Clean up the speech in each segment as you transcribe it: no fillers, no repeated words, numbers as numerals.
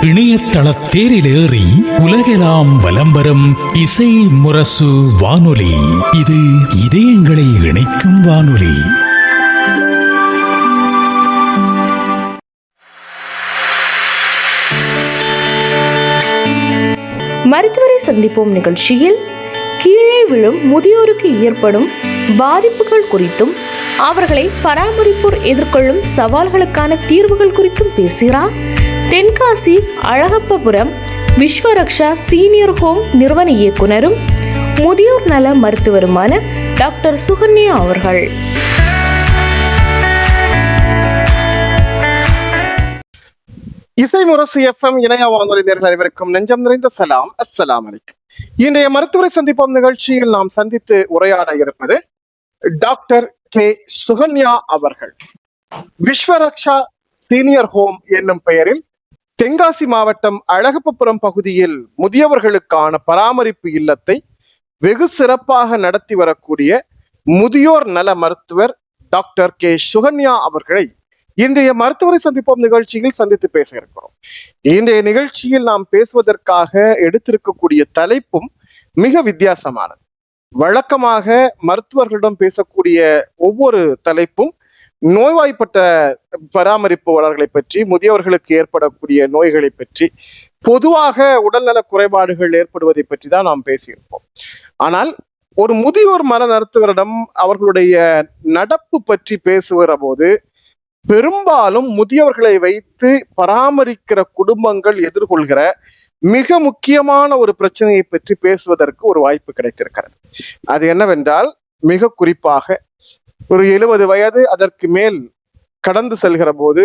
இணையதள தேரிலேறி உலகெல்லாம் வலம் வரும் இசை முரசு வானொலி. இது இதயங்களை இணைக்கும் வானொலி. மருத்துவரை சந்திப்போம் நிகழ்ச்சியில் கீழே விழும் முதியோருக்கு ஏற்படும் பாதிப்புகள் குறித்தும் அவர்களை பராமரிப்போர் எதிர்கொள்ளும் சவால்களுக்கான தீர்வுகள் குறித்தும் பேசுகிறார் தென்காசி அழகப்பபுரம் விஸ்வரக்ஷா சீனியர் ஹோம் நிறுவன இயக்குனரும் முதியோர் நல மருத்துவருமான டாக்டர் சுகன்யா அவர்கள். இசை முரசு FM இணைய வானொலி நேயர்கள் அனைவருக்கும் நெஞ்சம் நிறைந்த சலாம். அஸ்ஸலாமு அலைக்கும். இன்றைய மருத்துவரை சந்திப்போம் நிகழ்ச்சியில் நாம் சந்தித்து உரையாட இருப்பது டாக்டர் கே சுகன்யா அவர்கள். விஸ்வரக்ஷா சீனியர் ஹோம் என்னும் பெயரில் தென்காசி மாவட்டம் அழகப்பபுரம் பகுதியில் முதியவர்களுக்கான பராமரிப்பு இல்லத்தை வெகு சிறப்பாக நடத்தி வரக்கூடிய முதியோர் நல மருத்துவர் டாக்டர் கே சுகன்யா அவர்களை இன்றைய மருத்துவரை சந்திப்போம் நிகழ்ச்சியில் சந்தித்து பேச இருக்கிறோம். இன்றைய நிகழ்ச்சியில் நாம் பேசுவதற்காக எடுத்திருக்கக்கூடிய தலைப்பும் மிக வித்தியாசமானது. வழக்கமாக மருத்துவர்களிடம் பேசக்கூடிய ஒவ்வொரு தலைப்பும் நோய்வாய்ப்பட்ட பராமரிப்பாளர்களை பற்றி, முதியவர்களுக்கு ஏற்படக்கூடிய நோய்களை பற்றி, பொதுவாக உடல்நல குறைபாடுகள் ஏற்படுவதை பற்றி தான் நாம் பேசியிருப்போம். ஆனால் ஒரு முதியோர் மன மருத்துவரிடம் அவர்களுடைய நடப்பு பற்றி பேசுகிற போது பெரும்பாலும் முதியவர்களை வைத்து பராமரிக்கிற குடும்பங்கள் எதிர்கொள்கிற மிக முக்கியமான ஒரு பிரச்சனையை பற்றி பேசுவதற்கு ஒரு வாய்ப்பு கிடைத்திருக்கிறது. அது என்னவென்றால், மிக குறிப்பாக ஒரு 70 வயது அதற்கு மேல் கடந்து செல்கிற போது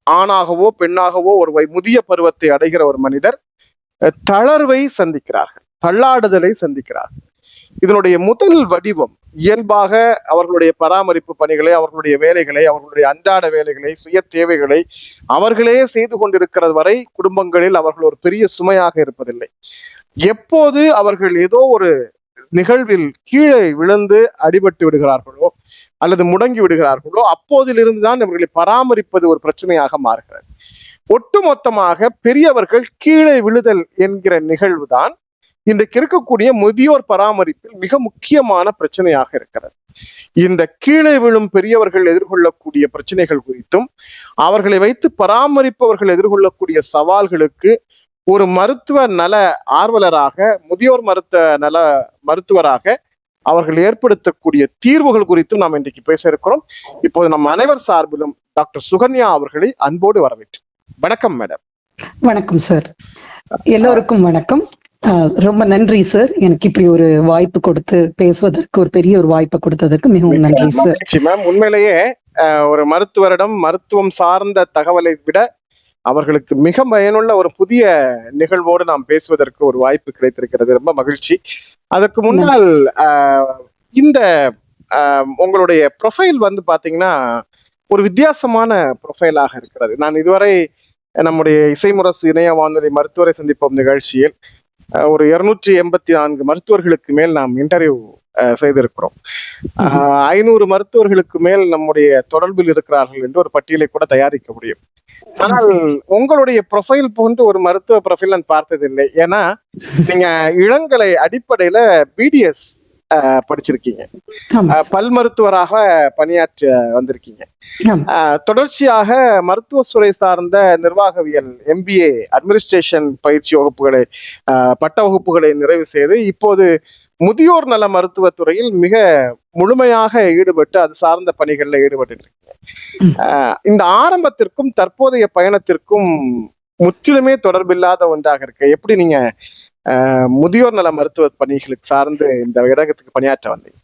ஆணாகவோ பெண்ணாகவோ ஒரு முதிய பருவத்தை அடைகிற ஒரு மனிதர் தளர்வை சந்திக்கிறார்கள், தள்ளாடுதலை சந்திக்கிறார்கள். இதனுடைய முதல் வடிவம் இயல்பாக அவர்களுடைய பராமரிப்பு பணிகளை, அவர்களுடைய வேலைகளை, அவர்களுடைய அன்றாட வேலைகளை, சுய தேவைகளை அவர்களே செய்து கொண்டிருக்கிறது வரை குடும்பங்களில் அவர்கள் ஒரு பெரிய சுமையாக இருப்பதில்லை. எப்போது அவர்கள் ஏதோ ஒரு நிகழ்வில் கீழே விழுந்து அடிபட்டு விடுகிறார்களோ அல்லது முடங்கி விடுகிறார்களோ அப்போதிலிருந்துதான் இவர்களை பராமரிப்பது ஒரு பிரச்சனையாக மாறுகிறது. ஒட்டுமொத்தமாக பெரியவர்கள் கீழே விழுதல் என்கிற நிகழ்வுதான் இன்றைக்கு இருக்கக்கூடிய முதியோர் பராமரிப்பில் மிக முக்கியமான பிரச்சனையாக இருக்கிறது. இந்த கீழே விழும் பெரியவர்கள் எதிர்கொள்ளக்கூடிய பிரச்சனைகள் குறித்தும் அவர்களை வைத்து பராமரிப்பவர்கள் எதிர்கொள்ளக்கூடிய சவால்களுக்கு ஒரு மருத்துவ நல ஆர்வலராக, முதியோர் நல மருத்துவராக அவர்கள் ஏற்படுத்தக்கூடிய தீர்வுகள் குறித்தும் நாம் இன்றைக்கு பேச இருக்கிறோம். இப்போது நம் அனைவர் சார்பிலும் டாக்டர் சுகன்யா அவர்களை அன்போடு வரவேற்று. வணக்கம் மேடம். வணக்கம் சார். எல்லோருக்கும் வணக்கம். ரொம்ப நன்றி சார், எனக்கு இப்படி ஒரு வாய்ப்பு கொடுத்து பேசுவதற்கு, ஒரு பெரிய ஒரு வாய்ப்பை கொடுத்ததற்கு மிகவும் நன்றி சார். மேம், உண்மையிலேயே ஒரு மருத்துவரிடம் மருத்துவம் சார்ந்த தகவலை விட அவர்களுக்கு மிக பயனுள்ள ஒரு புதிய நிகழ்வோடு நாம் பேசுவதற்கு ஒரு வாய்ப்பு கிடைத்திருக்கிறது. ரொம்ப மகிழ்ச்சி. அதற்கு முன்னால் இந்த உங்களுடைய ப்ரொஃபைல் வந்து பாத்தீங்கன்னா ஒரு வித்தியாசமான ப்ரொஃபைலாக இருக்கிறது. நான் இதுவரை நம்முடைய இசைமுரசு இணைய வானொலி மருத்துவரை சந்திப்போம் நிகழ்ச்சியில் ஒரு 284 மருத்துவர்களுக்கு மேல் நாம் இன்டர்வியூ செய்திருக்கிறோம். 500 மருத்துவர்களுக்கு மேல் நம்முடைய தொடர்பில் இருக்கிறார்கள் என்று ஒரு பட்டியலை கூட தயாரிக்க முடியும். ஆனால் உங்களுடைய ப்ரொஃபைல் போன்று ஒரு மருத்துவ ப்ரொஃபைல் நான் பார்த்ததில்லை. ஏன்னா நீங்க இளங்கலை அடிப்படையில BDS படிச்சிருக்கீங்க, பல் மருத்துவராக பணியாற்ற வந்திருக்கீங்க. தொடர்ச்சியாக மருத்துவ துறை சார்ந்த நிர்வாகவியல் MBA அட்மினிஸ்ட்ரேஷன் பயிற்சி வகுப்புகளை, பட்ட வகுப்புகளை நிறைவு செய்து இப்போது முதியோர் நல மருத்துவத்துறையில் மிக முழுமையாக ஈடுபட்டு அது சார்ந்த பணிகள்ல ஈடுபட்டு இருக்கீங்க. இந்த ஆரம்பத்திற்கும் தற்போதைய பயணத்திற்கும் முற்றிலுமே தொடர்பில்லாத ஒன்றாக இருக்கு. எப்படி நீங்க முதியோர் நல மருத்துவ பணிகளுக்கு சார்ந்து இந்த இடத்துக்கு பணியாற்ற வந்தீங்க?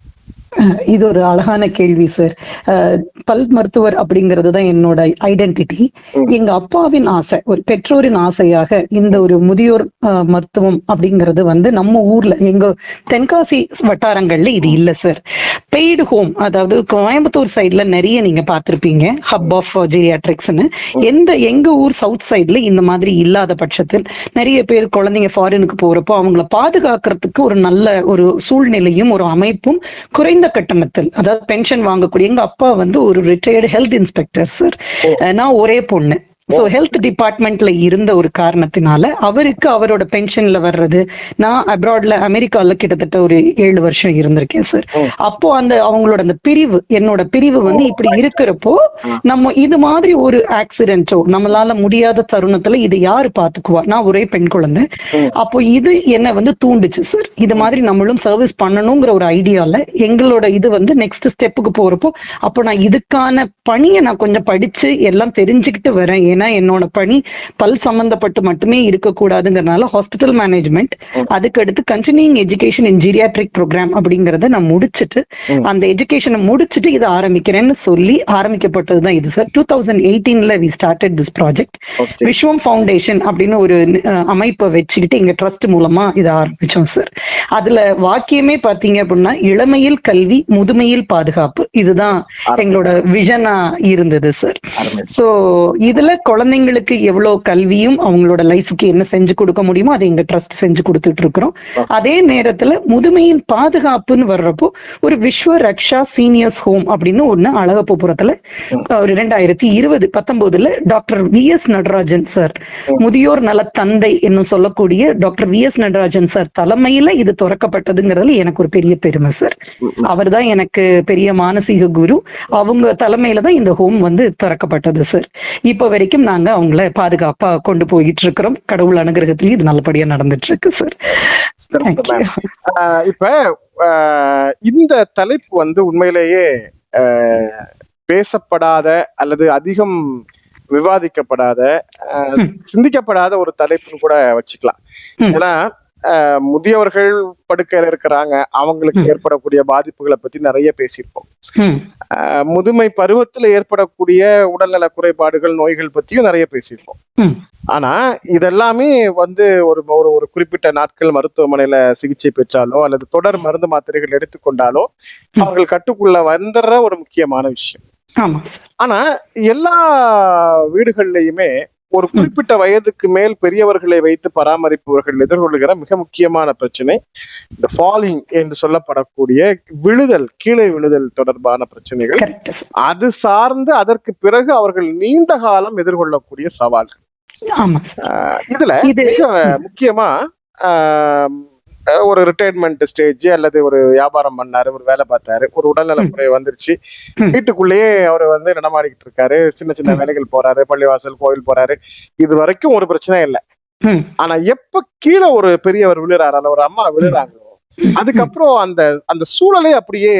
இது ஒரு அழகான கேள்வி சார். பல் மருத்துவர் அப்படிங்கிறது தான் என்னோட ஐடென்டிட்டி. எங்க அப்பாவின் ஆசை, ஒரு பெற்றோரின் ஆசையாக இந்த ஒரு முதியோர் மருத்துவம் அப்படிங்கிறது வந்து நம்ம ஊர்ல, எங்க தென்காசி வட்டாரங்கள்ல இது இல்ல சார். பெய்டு ஹோம், அதாவது கோயம்புத்தூர் சைட்ல நிறைய நீங்க பார்த்திருப்பீங்க, ஹப் ஆஃப் ஜீரியாட்ரிக்ஸ்னு. எங்க ஊர் சவுத் சைட்ல இந்த மாதிரி இல்லாத பட்சத்தில் நிறைய பேர் குழந்தைங்க ஃபாரினுக்கு போறப்போ அவங்கள பாதுகாக்கிறதுக்கு ஒரு நல்ல ஒரு சூழ்நிலையும் ஒரு அமைப்பும் குறைந்த கட்டணத்தில், அதாவது பென்ஷன் வாங்கக்கூடிய, எங்க அப்பா வந்து ஒரு ரிட்டையர்டு ஹெல்த் இன்ஸ்பெக்டர் சார். நான் ஒரே பொண்ணு. ஸோ ஹெல்த் டிபார்ட்மெண்ட்ல இருந்த ஒரு காரணத்தினால அவருக்கு அவரோட பென்ஷன்ல வர்றது, நான் அப்ராட்ல அமெரிக்கால கிட்டத்தட்ட ஒரு 7 வருஷம் இருந்திருக்கேன் சார். அப்போ அந்த அவங்களோட அந்த பிரிவு, என்னோட பிரிவு வந்து இப்படி இருக்கிறப்போ நம்ம இது மாதிரி ஒரு ஆக்சிடென்ட்டோ நம்மளால முடியாத தருணத்துல இது யாரு பாத்துக்குவா? நான் ஒரே பெண் குழந்தை. அப்போ இது என்ன வந்து தூண்டுச்சு சார், இது மாதிரி நம்மளும் சர்வீஸ் பண்ணணுங்கிற ஒரு ஐடியால எங்களோட இது வந்து நெக்ஸ்ட் ஸ்டெப்புக்கு போறப்போ, அப்போ நான் இதுக்கான பணியை நான் கொஞ்சம் படிச்சு எல்லாம் தெரிஞ்சுக்கிட்டு வரேன். ஏன்னா என்னோட பணி பல் சம்பந்தப்பட்டு மட்டுமே இருக்கக்கூடாதுங்கிறதுனால ஹாஸ்பிட்டல் மேனேஜ்மெண்ட், அதுக்கு அடுத்து continuing education in geriatric programme அப்படிங்கறத நான் முடிச்சுட்டு அந்த எஜுகேஷனை முடிச்சுட்டு இதை ஆரம்பிக்கிறேன்னு சொல்லி ஆரம்பிக்கப்பட்டதுதான் இது சார். 2018ல we started this project. Vishwam foundation அப்படின்னு ஒரு அமைப்பை வச்சுக்கிட்டு எங்க ட்ரஸ்ட் மூலமா இதை ஆரம்பிச்சோம் சார். அதுல வாக்கியமே பாத்தீங்க அப்படின்னா இளமையில் கல்வி, முதுமையில் பாதுகாப்பு, இதுதான் எங்களோட விஷனா இருந்தது சார். சோ இதுல குழந்தைங்களுக்கு எவ்வளவு கல்வியும் அவங்களோட லைஃபுக்கு என்ன செஞ்சு கொடுக்க முடியுமோ அதை எங்க ட்ரஸ்ட் செஞ்சு கொடுத்துட்டு இருக்கிறோம். அதே நேரத்துல முதுமையின் பாதுகாப்புன்னு வர்றப்போ ஒரு விஸ்வ ரக்ஷா சீனியர்ஸ் ஹோம் அப்படின்னு ஒண்ணு அழகப்பபுரத்துல ஒரு 2019ல டாக்டர் VS நடராஜன் சார், முதியோர் நல தந்தை என்னும் சொல்லக்கூடிய டாக்டர் VS நடராஜன் சார் தலைமையில இது திறக்கப்பட்டதுங்கிறதுல எனக்கு ஒரு பெரிய பெருமை சார். அவர் தான் எனக்கு பெரிய மானசீக குரு. அவங்க தலைமையில தான் இந்த ஹோம் வந்து திறக்கப்பட்டது சார். இப்ப வரைக்கும் நாங்க அவங்கள பாதுகாப்பா கொண்டு போயிட்டு இருக்கிறோம். கடவுள் அனுகிரகத்திலேயே இது நல்லபடியா நடந்துட்டு இருக்கு சார். இப்ப இந்த தலைப்பு வந்து உண்மையிலேயே பேசப்படாத அல்லது அதிகம் விவாதிக்கப்படாத, சிந்திக்கப்படாத ஒரு தலைப்புன்னு கூட வச்சுக்கலாம். ஏன்னா முதியவர்கள் படுக்கையில இருக்கிறாங்க, அவங்களுக்கு ஏற்படக்கூடிய பாதிப்புகளை பத்தி நிறைய பேசியிருப்போம். முதுமை பருவத்துல ஏற்படக்கூடிய உடல்நல குறைபாடுகள், நோய்கள் பத்தியும் நிறைய பேசியிருப்போம். ஆனா இதெல்லாமே வந்து ஒரு ஒரு குறிப்பிட்ட நாட்கள் மருத்துவமனையில சிகிச்சை பெற்றாலோ அல்லது தொடர் மருந்து மாத்திரைகள் எடுத்துக்கொண்டாலோ அவர்கள் கட்டுக்குள்ள வந்துடுற ஒரு முக்கியமான விஷயம். ஆனா எல்லா வீடுகள்லயுமே ஒரு குறிப்பிட்ட வயதுக்கு மேல் பெரியவர்களை வைத்து பராமரிப்பவர்கள் எதிர்கொள்கிற மிக முக்கியமான பிரச்சனை இந்த ஃபாலிங் என்று சொல்லப்படக்கூடிய விழுதல், கீழே விழுதல் தொடர்பான பிரச்சனைகள். அது சார்ந்து அதற்கு பிறகு அவர்கள் நீண்ட காலம் எதிர்கொள்ளக்கூடிய சவால்கள். இதுல மிக முக்கியமா ஒரு ரிட்டையர்மெண்ட் ஸ்டேஜ் அல்லது ஒரு வியாபாரம் பண்ணாரு, ஒரு வேலை பார்த்தாரு, ஒரு உடல்நல குறை வந்துருச்சு, வீட்டுக்குள்ளேயே அவர் வந்து நடமாடிக்கிட்டு இருக்காரு, சின்ன சின்ன வேலைகள் போறாரு, பள்ளிவாசல் கோயில் போறாரு, இது வரைக்கும் ஒரு பிரச்சனை இல்லை. ஆனா எப்ப கீழே ஒரு பெரியவர் விழுறாரு அல்ல ஒரு அம்மா விழுறாங்களோ அதுக்கப்புறம் அந்த அந்த சூழலே அப்படியே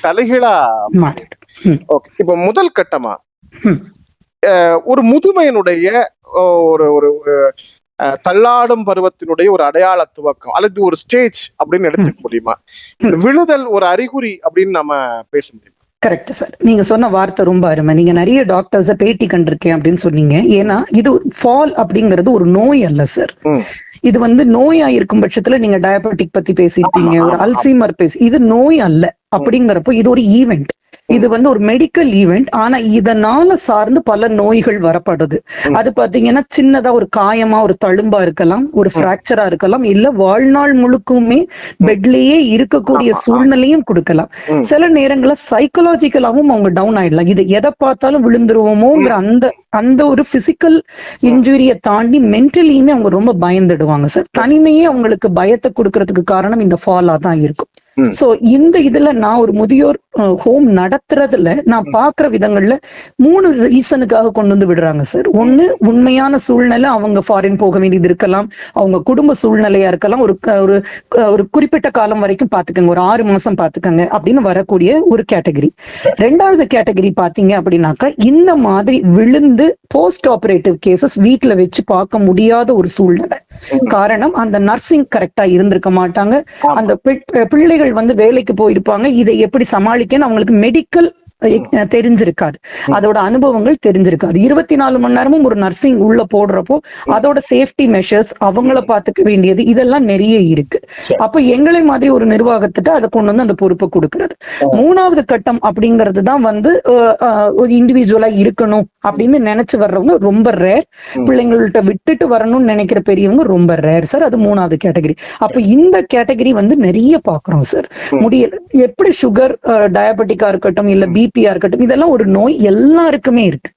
தலைகீழா. ஓகே, இப்ப முதல் கட்டமா ஒரு முதுமையினுடைய ஒரு ஒரு தள்ளாடும் பருவத்தினுடைய ஒரு அடையாள துவக்கம் அல்லது ஒரு ஸ்டேஜ் அப்படின்னு எடுத்துக்க முடியுமா? விழுதல் ஒரு அறிகுறி அப்படின்னு நம்ம பேச முடியுமா? கரெக்ட் சார், நீங்க சொன்ன வார்த்தை ரொம்ப அருமை. நீங்க நிறைய டாக்டர்ஸ பேட்டி கண்டிருக்கேன் அப்படின்னு சொன்னீங்க. ஏன்னா இது ஃபால் அப்படிங்கிறது ஒரு நோய் அல்ல சார். இது வந்து நோயா இருக்கும் பட்சத்துல நீங்க டயபெட்டிக் பத்தி பேசிருப்பீங்க, ஒரு அல்சீமர் இது நோய் அல்ல. அப்படிங்கிறப்போ இது ஒரு ஈவெண்ட், இது வந்து ஒரு மெடிக்கல் ஈவெண்ட். ஆனா இதனால சார்ந்து பல நோய்கள் வரப்படுது. அது பாத்தீங்கன்னா சின்னதா ஒரு காயமா, ஒரு தழும்பா இருக்கலாம், ஒரு பிராக்சரா இருக்கலாம், இல்ல வாழ்நாள் முழுக்குமே பெட்லயே இருக்கக்கூடிய சூழ்நிலையும் கொடுக்கலாம். சில நேரங்கள சைக்கலாஜிக்கலாவும் அவங்க டவுன் ஆயிடலாம். இது எதை பார்த்தாலும் விழுந்துருவோமோங்கிற அந்த ஒரு பிசிக்கல் இன்ஜுரியை தாண்டி மென்டலியுமே அவங்க ரொம்ப பயந்துடுவாங்க சார். தனிமையே அவங்களுக்கு பயத்தை கொடுக்கறதுக்கு காரணம் இந்த ஃபாலா தான் இருக்கும். சோ இந்த இதுல நான் ஒரு முதியோர் ஹோம் நடத்துறதுல நான் பாக்குற விதங்கள்ல 3 ரீசனுக்காக கொண்டு வந்து விடுறாங்க சார். ஒண்ணு, உண்மையான சூழ்நிலை, அவங்க ஃபாரின் போக வேண்டியது இருக்கலாம், அவங்க குடும்ப சூழ்நிலையா இருக்கலாம், ஒரு குறிப்பிட்ட காலம் வரைக்கும் பாத்துக்கங்க, ஒரு 6 மாசம் பாத்துக்கங்க அப்படின்னு வரக்கூடிய ஒரு கேட்டகரி. 2வது கேட்டகரி பாத்தீங்க அப்படின்னாக்கா இந்த மாதிரி விழுந்து போஸ்ட் ஆபரேட்டிவ் கேசஸ் வீட்டுல வச்சு பார்க்க முடியாத ஒரு சூழ்நிலை. காரணம், அந்த நர்சிங் கரெக்டா இருந்திருக்க மாட்டாங்க, அந்த பிள்ளைகள் வந்து வேலைக்கு போயிருப்பாங்க, இதை எப்படி சமாளிக்கன்னு அவங்களுக்கு மெடிக்கல் தெரிஞ்சிருக்காது, அதோட அனுபவங்கள் தெரிஞ்சிருக்காது. 24 மணி நேரமும் ஒரு நர்சிங் உள்ள போடுறப்போ அதோட சேஃப்டி மெஷர்ஸ், அவங்கள பாத்துக்க வேண்டியது இதெல்லாம் நிறைய இருக்கு. அப்ப எங்களை மாதிரி ஒரு நிர்வாகத்திட்ட அதை கொண்டு வந்து அந்த பொறுப்பை கொடுக்கறது. 3வது கட்டம் அப்படிங்கிறது தான் வந்து ஒரு இண்டிவிஜுவலா இருக்கணும் அப்படின்னு நினைச்சு வர்றவங்க ரொம்ப ரேர். பிள்ளைங்கள்ட்ட விட்டுட்டு வரணும்னு நினைக்கிற பெரியவங்க ரொம்ப ரேர் சார். அது 3வது கேட்டகரி. அப்ப இந்த கேட்டகரி வந்து நிறைய பாக்குறோம் சார். முடியல எப்படி சுகர் டயபெட்டிக்கா இருக்கட்டும் இல்ல பிபியா இருக்கட்டும், இதெல்லாம் ஒரு நோய் எல்லாருக்குமே இருக்கு.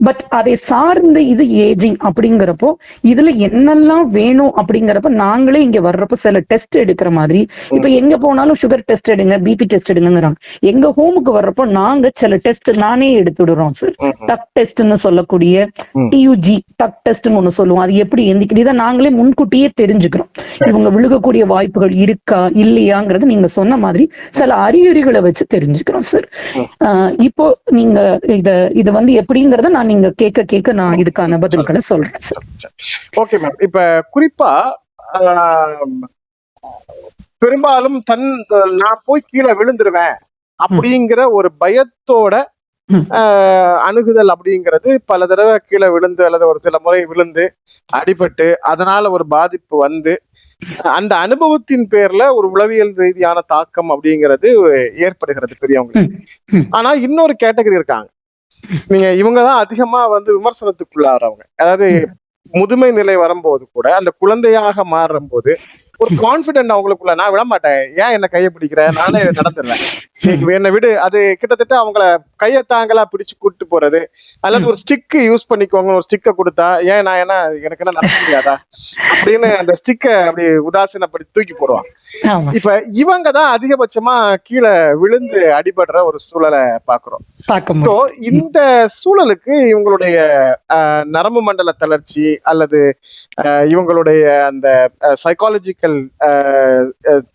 பட் அதை சார்ந்து இது ஏஜிங் அப்படிங்கிறப்போ இதுல என்னெல்லாம் வேணும் அப்படிங்கிறப்ப நாங்களே இங்க வர்றப்போ சில டெஸ்ட் எடுக்கிற மாதிரி, இப்ப எங்க போனாலும் சுகர் டெஸ்ட் எடுங்க பிபி டெஸ்ட் எடுங்கிறாங்க. எங்க ஹோமுக்கு வர்றப்போ நாங்க சில டெஸ்ட் நானே எடுத்துடுறோம் சார். டக் டெஸ்ட்னு சொல்லக்கூடிய டியூஜி டக் டெஸ்ட்னு ஒண்ணு சொல்லுவோம். அது எப்படி எந்திக்கிட்டு இதை நாங்களே முன்கூட்டியே தெரிஞ்சுக்கிறோம். இவங்க விழுகக்கூடிய வாய்ப்புகள் இருக்கா இல்லையாங்கிறது நீங்க சொன்ன மாதிரி சில அறிகுறிகளை வச்சு தெரிஞ்சுக்கிறோம் சார். இப்போ நீங்க இத வந்து எப்படிங்கறத நான் நீங்க கேட்க நான் இதுக்கான பதில்களை சொல்றேன் சார். Okay ma'am. இப்ப குறிப்பா பெரும்பாலும் நான் போய் கீழே விழுந்துருவேன் அப்படிங்கிற ஒரு பயத்தோட அணுகுதல் அப்படிங்கிறது பல தடவை கீழே விழுந்து அல்லது ஒரு சில முறை விழுந்து அடிபட்டு அதனால ஒரு பாதிப்பு வந்து அந்த அனுபவத்தின் பேர்ல ஒரு உளவியல் ரீதியான தாக்கம் அப்படிங்கிறது ஏற்படுகிறது பெரியவங்களுக்கு. ஆனா இன்னொரு கேட்டகரி இருக்காங்க, நீங்க இவங்கதான் அதிகமா வந்து விமர்சனத்துக்குள்ளாறவங்க. அதாவது முதுமை நிலை வரும்போது கூட அந்த குழந்தையாக மாறும் போது ஒரு கான்பிடென்ட் அவங்களுக்குள்ள, நான் விட மாட்டேன், ஏன் என்ன கையை பிடிக்கிற, நானே நடந்துடுறேன், என்னை விடு. அது கிட்டத்தட்ட அவங்கள கையை தாங்களா பிடிச்சு கூட்டு போறது, அல்லது ஒரு ஸ்டிக் யூஸ் பண்ணிக்கோங்க, ஒரு ஸ்டிக்கை கொடுத்தா ஏன் நான் எனக்கு என்ன நடக்க முடியாதா அப்படின்னு அந்த ஸ்டிக்கை அப்படி உதாசீனப்படி தூக்கி போடுவாங்க. இப்ப இவங்க தான் அதிகபட்சமா கீழே விழுந்து அடிபடுற ஒரு சூழலை பாக்குறோம். இந்த சூழலுக்கு இவங்களுடைய நரம்பு மண்டல தளர்ச்சி அல்லது இவங்களுடைய அந்த சைக்காலஜிக்கல்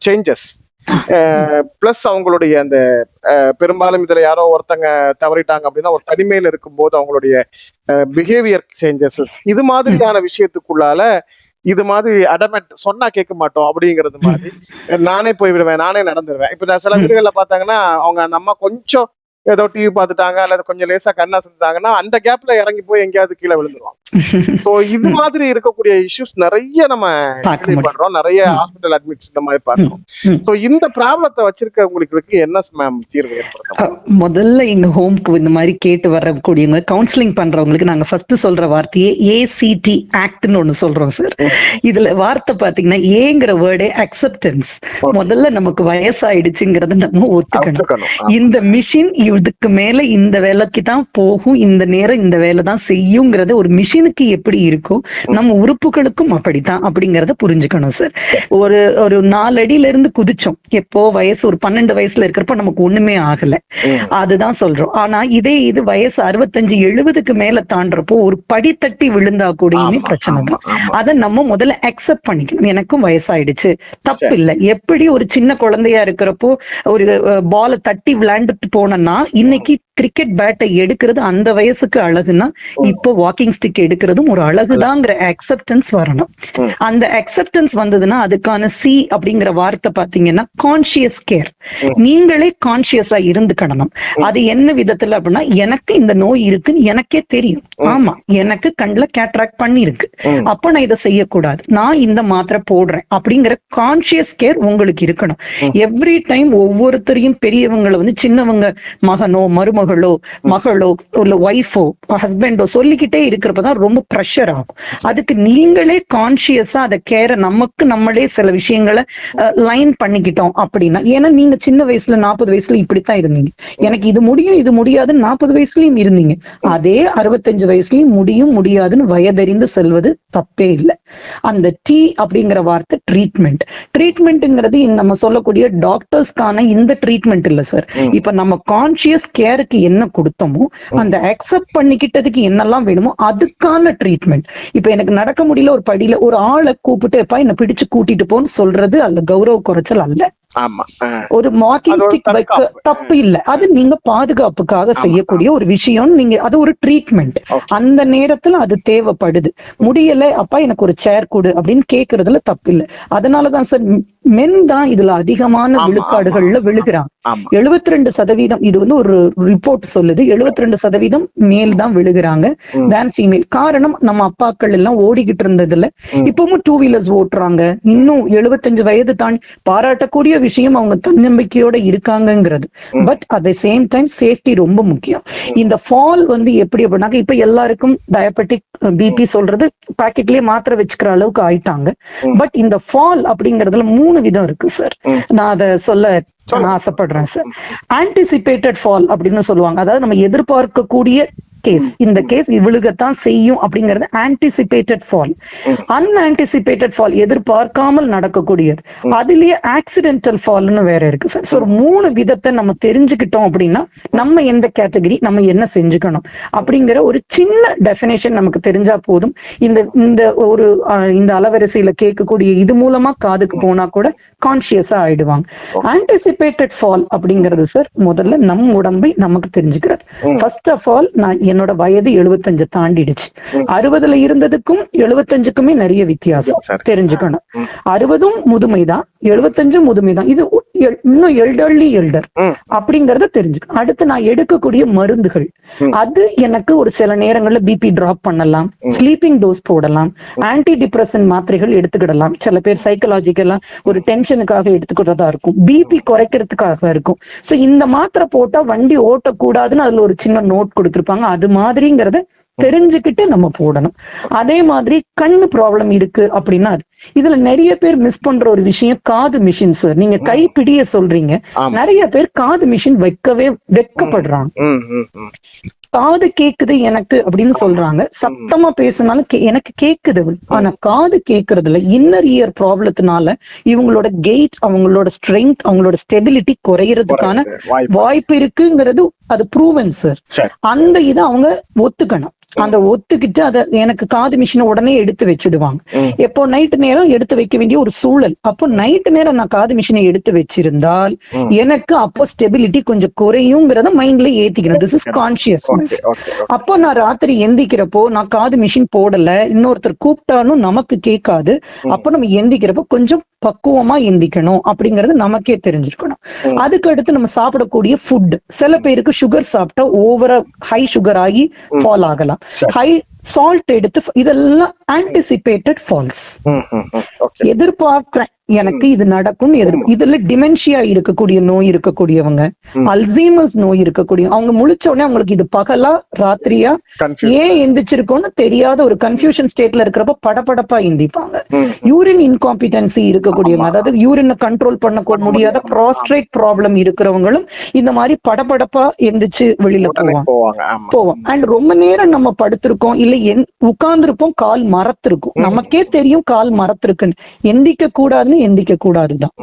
சேஞ்சஸ் பிளஸ் அவங்களுடைய அந்த பெரும்பாலும் இதுல யாரோ ஒருத்தங்க தவறிட்டாங்க அப்படின்னா ஒரு தனிமையில இருக்கும்போது அவங்களுடைய பிஹேவியர் சேஞ்சஸ், இது மாதிரியான விஷயத்துக்குள்ளால இது மாதிரி அடமெண்ட் சொன்னா கேட்க மாட்டோம் அப்படிங்கிறது மாதிரி நானே போய்விடுவேன், நானே நடந்துருவேன். இப்ப சில வீடுகள்ல பார்த்தாங்கன்னா அவங்க அந்த அம்மா கொஞ்சம் ஏதோ டிவி பார்த்துட்டாங்க அல்லது கொஞ்சம் லேசா கண்ணா செஞ்சுட்டாங்கன்னா அந்த கேப்ல இறங்கி போய் எங்கேயாவது கீழே விழுந்துருவாங்க. சோ இது மாதிரி இருக்கக்கூடிய இஷ்யூஸ் நிறைய நம்ம பண்றோம், நிறைய ஹாஸ்பிட்டல் அட்மிட்ஸ் இந்த மாதிரி பார்க்கிறோம். சோ இந்த ப்ராப்ளத்தை வச்சிருக்கவங்களுக்கு என்ன மேம் தீர்வு ஏற்படுத்தும்? முதல்ல எங்க ஹோம்க்கு இந்த மாதிரி கேட்டு வரக்கூடியவங்க கவுன்சிலிங் பண்றவங்களுக்கு நாங்க ஃபர்ஸ்ட் சொல்ற வார்த்தையே ACT ஆக்ட்னு ஒண்ணு சொல்றோம் சார். இதுல வார்த்தை பாத்தீங்கன்னா ஏங்கிற வேர்டே அக்செப்டன்ஸ். முதல்ல நமக்கு வயசாயிடுச்சுங்கிறத நம்ம ஒத்துக்கணும். இந்த மிஷின் இதுக்கு மேல இந்த வேலைக்கு தான் போகும், இந்த நேரம் இந்த வேலை தான் செய்யுங்கிறத ஒரு மிஷினுக்கு எப்படி இருக்கோ நம்ம உறுப்புகளுக்கும் அப்படித்தான் அப்படிங்கறத புரிஞ்சுக்கணும் சார். ஒரு 4 அடியில இருந்து குதிச்சோம், எப்போ வயசு ஒரு 12 வயசுல இருக்கிறப்ப நமக்கு ஒண்ணுமே ஆகல, அதுதான் சொல்றோம். ஆனா இது வயசு 65-70க்கு மேல தாண்டறப்போ ஒரு படி தட்டி விழுந்தா கூடயுமே பிரச்சனை தான். அதை நம்ம முதல்ல அக்செப்ட் பண்ணிக்கணும். எனக்கும் வயசாயிடுச்சு, தப்பு இல்லை. எப்படி ஒரு சின்ன குழந்தையா இருக்கிறப்போ ஒரு பாலை தட்டி விளையாண்டுட்டு போனோம்னா இன்னைக்கு கிரிக்கெட் பேட்டை எடுக்கிறது அந்த வயசுக்கு அழகுன்னா இப்போ வாக்கிங் ஸ்டிக் எடுக்கிறதும் ஒரு அழகுதாங்கிற அக்செப்டன்ஸ் வரணும். அந்த அக்செப்டன்ஸ் வந்ததுன்னா அதுக்கான C அப்படிங்கிற வார்த்தை பாத்தீங்கன்னா கான்சியஸ் கேர். நீங்களே கான்சியஸா இருந்துக்கணும். அது என்ன விதத்துல அப்படின்னா, எனக்கு இந்த நோய் இருக்குன்னு எனக்கே தெரியும். ஆமா, எனக்கு கண்ணுல கேட்ராக்ட் பண்ணிருக்கு, அப்ப நான் இதை செய்யக்கூடாது, நான் இந்த மாத்திரை போடுறேன் அப்படிங்கிற கான்சியஸ் கேர் உங்களுக்கு இருக்கணும். எவ்ரி டைம் ஒவ்வொருத்தரையும் பெரியவங்களை வந்து சின்னவங்க மகனோ மருமகளோ மகளோ இல்ல ஒய்ஃபோ ஹஸ்பண்டோ சொல்லிக்கிட்டே இருக்கிறப்பதான் ரொம்ப ப்ரெஷர் ஆகும். அதுக்கு நீங்களே கான்சியஸா அதை கேர நமக்கு நம்மளே சில விஷயங்களை லைன் பண்ணிக்கிட்டோம் அப்படின்னா, ஏன்னா நீங்க சின்ன வயசுல 40 வயசுல இப்படித்தான் இருந்தீங்க, எனக்கு இது முடியும் இது முடியாதுன்னு 40 வயசுலயும் இருந்தீங்க, அதே 65 வயசுலயும் முடியும் முடியாதுன்னு வயதறிந்து செல்வது தப்பே இல்லை. அந்த T அப்படிங்கிற வார்த்தை ட்ரீட்மெண்ட். ட்ரீட்மெண்ட்ங்கிறது நம்ம சொல்லக்கூடிய டாக்டர்ஸ்க்கான இந்த ட்ரீட்மெண்ட் இல்ல சார். இப்ப நம்ம கான்சியஸ் கேருக்கு என்ன கொடுத்தோமோ அந்த அக்செப்ட் பண்ணிக்கிட்டதுக்கு என்னெல்லாம் வேணுமோ அதுக்கான ட்ரீட்மெண்ட். இப்ப எனக்கு நடக்க முடியல, ஒரு படியில ஒரு ஆளை கூப்பிட்டு எப்பா என்ன பிடிச்சு கூட்டிட்டு போன்னு சொல்றது அந்த கௌரவ குறைச்சல் அல்ல. ஒரு வாக்கிங் ஸ்டிக் வைக்க தப்பு இல்ல, அது நீங்க பாதுகாப்புக்காக செய்யக்கூடிய ஒரு விஷயம். நீங்க அது ஒரு ட்ரீட்மெண்ட், அந்த நேரத்துல அது தேவைப்படுது. முடியல அப்பா எனக்கு ஒரு சேர் கொடு அப்படின்னு கேக்குறதுல தப்பு இல்லை. அதனாலதான் சார் மென் தான் இதுல அதிகமான விழுக்காடுகள்ல விழுகிறாங்க. 72% இது வந்து ஒரு ரிப்போர்ட் சொல்லுது, 72% மேல் தான் விழுகிறாங்க தான் ஃபீமேல். காரணம் நம்ம அப்பாக்கள் எல்லாம் ஓடிக்கிட்டு இருந்ததுல இப்பவும் 2 வீலர்ஸ் ஓட்டுறாங்க. இன்னும் 75 வயது தாண்டி பாராட்டக்கூடிய விஷயம் அவங்க தன்னம்பிக்கையோட இருக்காங்கங்கிறது. But at the same time safety ரொம்ப முக்கியம். இந்த ஃபால் வந்து எப்படி அப்படின்னாக்க இப்ப எல்லாருக்கும் டயபெட்டிக் பிபி சொல்றது பாக்கெட்லயே மாத்திரை வச்சுக்கிற அளவுக்கு ஆயிட்டாங்க. பட் இந்த ஃபால் அப்படிங்கறதுல 3 விதம் இருக்கு சார். நான் அதை சொல்ல நான் ஆசைப்படுறேன் சார். ஆன்டிசிபேட்டட் ஃபால் அப்படின்னு சொல்லுவாங்க. அதாவது நம்ம எதிர்பார்க்கக்கூடிய கேஸ், இந்த கேஸ் இவளுகத்தான் செய்யும் அப்படிங்கறது ஆன்டிசிபேட்டட் ஃபால். அன்ஆன்டிசிபேட்டட் ஃபால் எதிர்பார்க்காமல் நடக்கக்கூடியது. அதுலயே ஆக்சிடென்டல் ஃபால்னு வேற இருக்கு சார். ஸோ 3 விதத்தை நம்ம தெரிஞ்சுக்கிட்டோம் அப்படின்னா நம்ம எந்த கேட்டகரி, நம்ம என்ன செஞ்சுக்கணும் அப்படிங்கிற ஒரு சின்ன டெஃபினேஷன் நமக்கு தெரிஞ்சா போதும். இந்த இந்த ஒரு இந்த அலவரிசையில கேட்கக்கூடிய இது மூலமா காதுக்கு போனா கூட கான்சியஸா ஆயிடுவாங்க. ஆன்டிசிபேட்டட் ஃபால் அப்படிங்கிறது சார் முதல்ல நம் உடம்பை நமக்கு தெரிஞ்சுக்கிறது. ஃபர்ஸ்ட் ஆஃப் ஆல், நான் என்னோட வயது 75 தாண்டிடுச்சு. 60ல இருந்ததுக்கும் 75க்குமே நிறைய வித்தியாசம் தெரிஞ்சுக்கணும். 60ம் முதுமைதான், 75 முதுமைதான். இது இன்னும் எல்டர் அப்படிங்கறத தெரிஞ்சுக்கணும். அடுத்து நான் எடுக்கக்கூடிய மருந்துகள், அது எனக்கு ஒரு சில நேரங்கள்ல பிபி டிராப் பண்ணலாம், ஸ்லீப்பிங் டோஸ் போடலாம், ஆன்டி டிப்ரெசன் மாத்திரைகள் எடுத்துக்கிடலாம். சில பேர் சைக்கலாஜிக்கலா ஒரு டென்ஷனுக்காக எடுத்துக்கிறதா இருக்கும், பிபி குறைக்கிறதுக்காக இருக்கும். சோ இந்த மாத்திரை போட்டா வண்டி ஓட்டக்கூடாதுன்னு அதுல ஒரு சின்ன நோட் கொடுத்திருப்பாங்க. அது மாதிரிங்கிறத தெரிஞ்சுக்கிட்டு நம்ம போடணும். அதே மாதிரி கண்ணு ப்ராப்ளம் இருக்கு அப்படின்னா இதுல நிறைய பேர் மிஸ் பண்ற ஒரு விஷயம் காது மிஷின் சார். நீங்க கைப்பிடிய சொல்றீங்க, நிறைய பேர் காது மிஷின் வெக்கப்படுறாங்க. காது கேக்குது எனக்கு அப்படின்னு சொல்றாங்க, சத்தமா பேசினாலும் எனக்கு கேக்குது. ஆனா காது கேக்குறதுல இன்னர் இயர் ப்ராப்ளத்தினால இவங்களோட கெயிட், அவங்களோட ஸ்ட்ரென்த், அவங்களோட ஸ்டெபிலிட்டி குறையறதுக்கான வாய்ப்பு இருக்குங்கிறது அது ப்ரூவன் சார். அந்த இதை அவங்க ஒத்துக்கணும். அந்த ஒத்துக்கிட்டு அதை எனக்கு காது மிஷினை உடனே எடுத்து வச்சிடுவாங்க. எப்போ நைட்டு நேரம் எடுத்து வைக்க வேண்டிய ஒரு சூழல், அப்போ நைட்டு நேரம் நான் காது மிஷினை எடுத்து வச்சிருந்தால் எனக்கு அப்போ ஸ்டெபிலிட்டி கொஞ்சம் குறையுங்கிறத மைண்ட்ல ஏத்திக்கணும். This is consciousness. அப்போ நான் ராத்திரி எந்திக்கிறப்போ நான் காது மிஷின் போடல, இன்னொருத்தர் கூப்பிட்டாலும் நமக்கு கேட்காது. அப்போ நம்ம எந்திக்கிறப்போ கொஞ்சம் பக்குவமா எந்திக்கணும் அப்படிங்கறது நமக்கே தெரிஞ்சிருக்கணும். அதுக்கு அடுத்து நம்ம சாப்பிடக்கூடிய ஃபுட், சில பேருக்கு சுகர் சாப்பிட்டா ஓவரா ஹை சுகர் ஆகி ஃபால் ஆகலாம். ஹை சால்ட் எடுத்து, இதெல்லாம் ஆன்டிசிபேட்டட் ஃபால்ஸ். எதிர்பார்க்கிறேன் எனக்கு இது நடக்கும். இதுல டிமென்ஷியா இருக்கக்கூடிய நோய் இருக்கக்கூடியவங்க, அல்சீமர்ஸ் நோய் இருக்கக்கூடிய அவங்க முழிச்ச உடனே அவங்களுக்கு இது பகலா ராத்திரியா ஏன் எந்திரிச்சிருக்கோன்னு தெரியாத ஒரு கன்ஃபியூஷன் ஸ்டேட்ல இருக்கிறப்ப படபடப்பா எந்திப்பாங்க. யூரின் இன்காம்பிட்டன்சி இருக்கக்கூடியவங்க, அதாவது யூரின் கண்ட்ரோல் பண்ண முடியாத ப்ராஸ்ட்ரேட் ப்ராப்ளம் இருக்கிறவங்களும் இந்த மாதிரி படபடப்பா எந்திரிச்சு வெளியில போவோம். அண்ட் ரொம்ப நேரம் நம்ம படுத்திருக்கோம், இல்ல உட்கார்ந்துருப்போம், கால் மரத்திருக்கும், நமக்கே தெரியும் கால் மரத்திருக்குன்னு, எந்திக்க கூடாதுன்னு எந்திக்க கூடாதுதான்.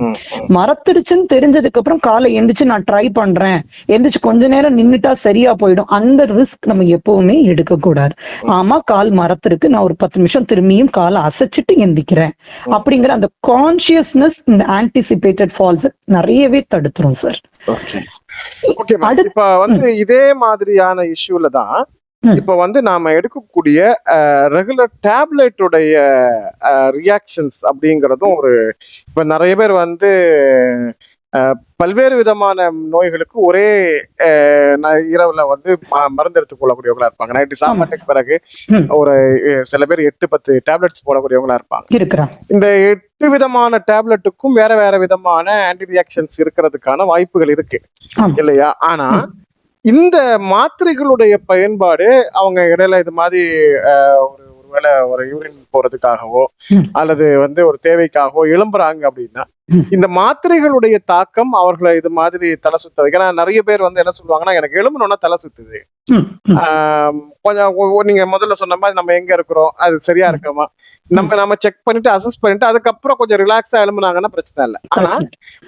மரத்திருச்சுன்னு தெரிஞ்சதுக்கு அப்புறம் காலை எந்திரிச்சு நான் ட்ரை பண்றேன், எந்திரிச்சு கொஞ்ச நேரம் நின்னுட்டா சரியா போயிடும், அந்த ரிஸ்க் நம்ம எப்பவுமே எடுக்க கூடாது. ஆமா கால் மரத்திருக்கு, நான் ஒரு 10 நிமிஷம் திரும்பியும் காலை அசைச்சிட்டு எந்திக்கிறேன் அப்படிங்கிற அந்த கான்சியஸ்னஸ் இந்த ஆன்டிசிபேட்டட் ஃபால்ஸ் நிறையவே தடுத்துரும் சார். இப்ப வந்து இதே மாதிரியான இஷ்யூல தான் இப்ப வந்து நாம எடுக்கக்கூடிய ரெகுலர் டேப்லெட்டுடைய ரியாக்ஷன்ஸ் அப்படிங்கறதும் ஒரு, இப்ப நிறைய பேர் வந்து பல்வேறு விதமான நோய்களுக்கு ஒரே இரவுல வந்து மருந்து எடுத்துக் கொள்ளக்கூடியவங்களா இருப்பாங்க. நைட்டு சாப்பாட்டுக்கு பிறகு ஒரு சில பேர் 8-10 டேப்லெட்ஸ் போடக்கூடியவங்களா இருப்பாங்க. இந்த 8 விதமான டேப்லெட்டுக்கும் வேற வேற விதமான ஆன்டி ரியாக்ஷன்ஸ் இருக்கிறதுக்கான வாய்ப்புகள் இருக்கு இல்லையா? ஆனா இந்த மாத்திரைகளுடைய பயன்பாடு அவங்க இடையில இது மாதிரி ஒருவேளை ஒரு யூரின் போறதுக்காகவோ அல்லது வந்து ஒரு தேவைக்காகவோ எழும்புறாங்க அப்படின்னா இந்த மாத்திரைகளுடைய தாக்கம் அவர்களை இது மாதிரி தலை சுத்த வைக்க. நிறைய பேர் வந்து என்ன சொல்லுவாங்கன்னா, எனக்கு எழும்பணும்னா தலை சுத்துது, கொஞ்சம் நீங்க முதல்ல சொன்ன மாதிரி நம்ம எங்க இருக்கிறோம், அது சரியா இருக்கோமா, நம்ம செக் பண்ணிட்டு அசஸ் பண்ணிட்டு அதுக்கப்புறம் கொஞ்சம் ரிலாக்ஸா எழும்புனாங்கன்னா பிரச்சனை இல்லை. ஆனா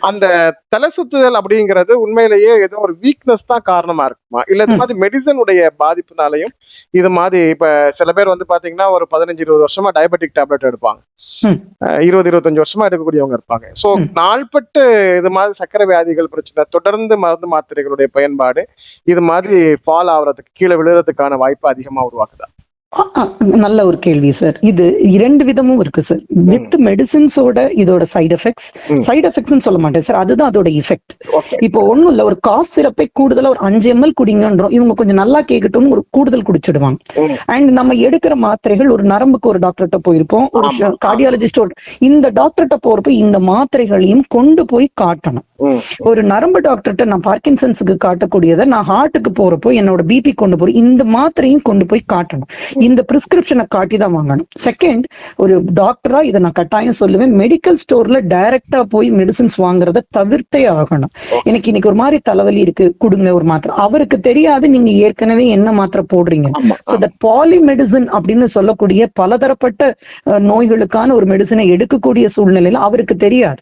அந்த தலை சுத்துதல் அப்படிங்கிறது உண்மையிலேயே ஏதோ ஒரு வீக்னஸ் தான் காரணமா இருக்குமா, இல்ல இது மாதிரி மெடிசனுடைய பாதிப்புனாலையும் இது மாதிரி? இப்ப சில பேர் வந்து பாத்தீங்கன்னா ஒரு 15-20 வருஷமா டயபெட்டிக் டேப்லெட் எடுப்பாங்க, 20-25 வருஷமா எடுக்கக்கூடியவங்க இருப்பாங்க. சோ நாள்பட்டு இது மாதிரி சக்கரை வியாதிகள் பிரச்சனை, தொடர்ந்து மருந்து மாத்திரைகளுடைய பயன்பாடு இது மாதிரி ஃபால் ஆகுறதுக்கு, கீழே விழுறதுக்கான வாய்ப்பு அதிகமா உருவாக்குதா? நல்ல ஒரு கேள்வி சார். இது இரண்டு விதமும் இருக்கு சார். வித் மெடிசின்ஸோட இதோட சைடு எஃபெக்ட்ஸ் சொல்ல மாட்டேன் சார், அதுதான் அதோட எஃபெக்ட். இப்போ ஒண்ணும் இல்ல, ஒரு காஃப் சிரப்பை கூடுதலா ஒரு 5 ml குடிங்கன்றோம், இவங்க கொஞ்சம் நல்லா கேட்கட்டும் ஒரு கூடுதல் குடிச்சிடுவாங்க. அண்ட் நம்ம எடுக்கிற மாத்திரைகள், ஒரு நரம்புக்கு ஒரு டாக்டர்கிட்ட போயிருப்போம், ஒரு கார்டியாலஜிஸ்டோட, இந்த டாக்டர்கிட்ட போறப்போ இந்த மாத்திரைகளையும் கொண்டு போய் காட்டணும். ஒரு நரம்பு டாக்டர்கிட்ட நான் பார்க்கின்சன்ஸுக்கு காட்டக்கூடியதை நான் ஹார்ட்டுக்கு போறப்போ என்னோட பிபி கொண்டு போய் இந்த மாத்திரையும் கொண்டு போய் காட்டணும். இந்த பிரிஸ்கிரிப்ஷனை காட்டி தான் வாங்கணும். செகண்ட், ஒரு டாக்டரா இதை நான் கட்டாயம் சொல்லுவேன், மெடிக்கல் ஸ்டோர்ல டைரக்டா போய் மெடிசின்ஸ் வாங்குறத தவிர்த்தே ஆகணும். எனக்கு இன்னைக்கு ஒரு மாதிரி தலைவலி இருக்கு, கொடுங்க ஒரு மாத்திரை. அவருக்கு தெரியாது நீங்க ஏற்கனவே என்ன மாத்திரை போடுறீங்க. சோ தட் பாலிமெடிசின் அப்படின்னு சொல்லக்கூடிய பலதரப்பட்ட நோய்களுக்கான ஒரு மெடிசினை எடுக்கக்கூடிய சூழ்நிலையில அவருக்கு தெரியாது.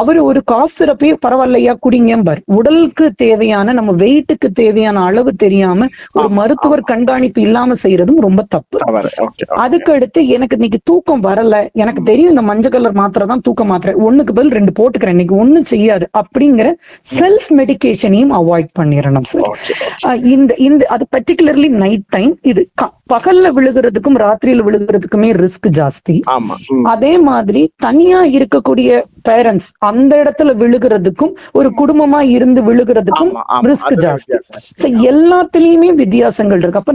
அவரு ஒரு காஃப் சிரப்பே பரவாயில்லையா குடிங்கம்பார். உடலுக்கு தேவையான, நம்ம வெயிட்டுக்கு தேவையான அளவு தெரியாம ஒரு மருத்துவர் கண்காணிப்பு இல்லாம செய்யறதும் ரொம்ப தப்பு. அதுக்கு அடுத்து, எனக்கு இன்னைக்கு தூக்கம் வரல, எனக்கு தெரியும் இந்த மஞ்சள் கலர் மாத்திரை தான் தூக்க மாத்திரை, ஒண்ணுக்கு பதில் 2 போட்டுக்கிறேன், இன்னைக்கு ஒண்ணும் செய்யாது அப்படிங்கிற செல்ஃப் மெடிகேஷனையும் அவாய்ட் பண்ணிடணும் சார். இந்த அது பர்டிகுலர்லி நைட் டைம். இது பகல்ல விழுகிறதுக்கும் ராத்திரியில விழுகிறதுக்குமே ரிஸ்க் ஜாஸ்தி. அதே மாதிரி தனியா இருக்கக்கூடிய பேரண்ட்ஸ் அந்த இடத்துல விழுகிறதுக்கும் ஒரு குடும்பமா இருந்து விழுகிறதுக்கும் ரிஸ்க் ஜாஸ்தி. சோ எல்லாத்துலயுமே வித்தியாசங்கள் இருக்கு. அப்ப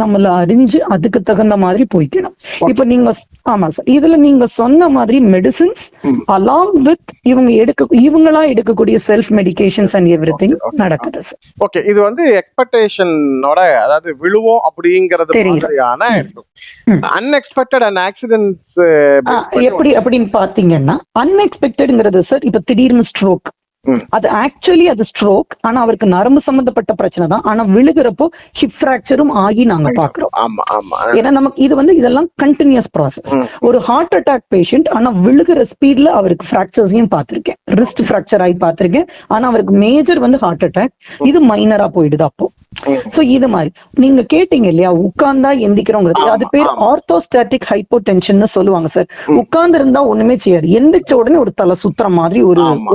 நம்மள அறிஞ்சு அதுக்கு தகுந்த மாதிரி போய்க்கணும். இப்ப நீங்க ஆமா சார், இதுல நீங்க சொன்ன மாதிரி மெடிசின்ஸ் அலாங் வித் இவங்களா எடுக்கக்கூடிய செல்ஃப் மெடிகேஷன்ஸ் அண்ட் எவ்ரிதிங் நடக்குது சார். ஓகே, இது வந்து எக்ஸ்பெக்டேஷனோட, அதாவது விழுவோம் அப்படிங்கறது மாதிரியான அன்எக்ஸ்பெக்டட் அண்ட் ஆக்சிடென்ட்ஸ் எப்படி அப்படின்னு பாத்தீங்கன்னா, அன்எக்ஸ்பெக்டட்ங்கிறது சார், இப்ப திடீர்னு ஸ்ட்ரோக், அது ஆக்சுவலி அது ஸ்ட்ரோக், ஆனா அவருக்கு நரம்பு சம்பந்தப்பட்ட பிரச்சனை தான். ஆனா விழுகிறப்போ ஹிப் பிராக்சரும் ஆகி நாங்க பாக்குறோம். ஏன்னா நமக்கு இது வந்து இதெல்லாம் கண்டினியூஸ் ப்ராசஸ். ஒரு ஹார்ட் அட்டாக் பேஷண்ட், ஆனா விழுகிற ஸ்பீட்ல அவருக்கு பிராக்சர்ஸையும் பார்த்திருக்கேன், ரிஸ்ட் பிராக்சர் ஆகி பார்த்திருக்கேன். ஆனா அவருக்கு மேஜர் வந்து ஹார்ட் அட்டாக், இது மைனரா போயிடுது அப்போ. சோ இது மாதிரி நீங்க கேட்டீங்க இல்லையா, உட்கார்ந்தா எந்திக்கிறோங்கிறது, அது பேர் ஆர்த்தோஸ்டாட்டிக் ஹைப்போடென்ஷன் சொல்லுவாங்க சார். உட்கார்ந்து இருந்தா ஒண்ணுமே செய்யாது, எந்திரிச்ச உடனே ஒரு தலை சுத்துற மாதிரி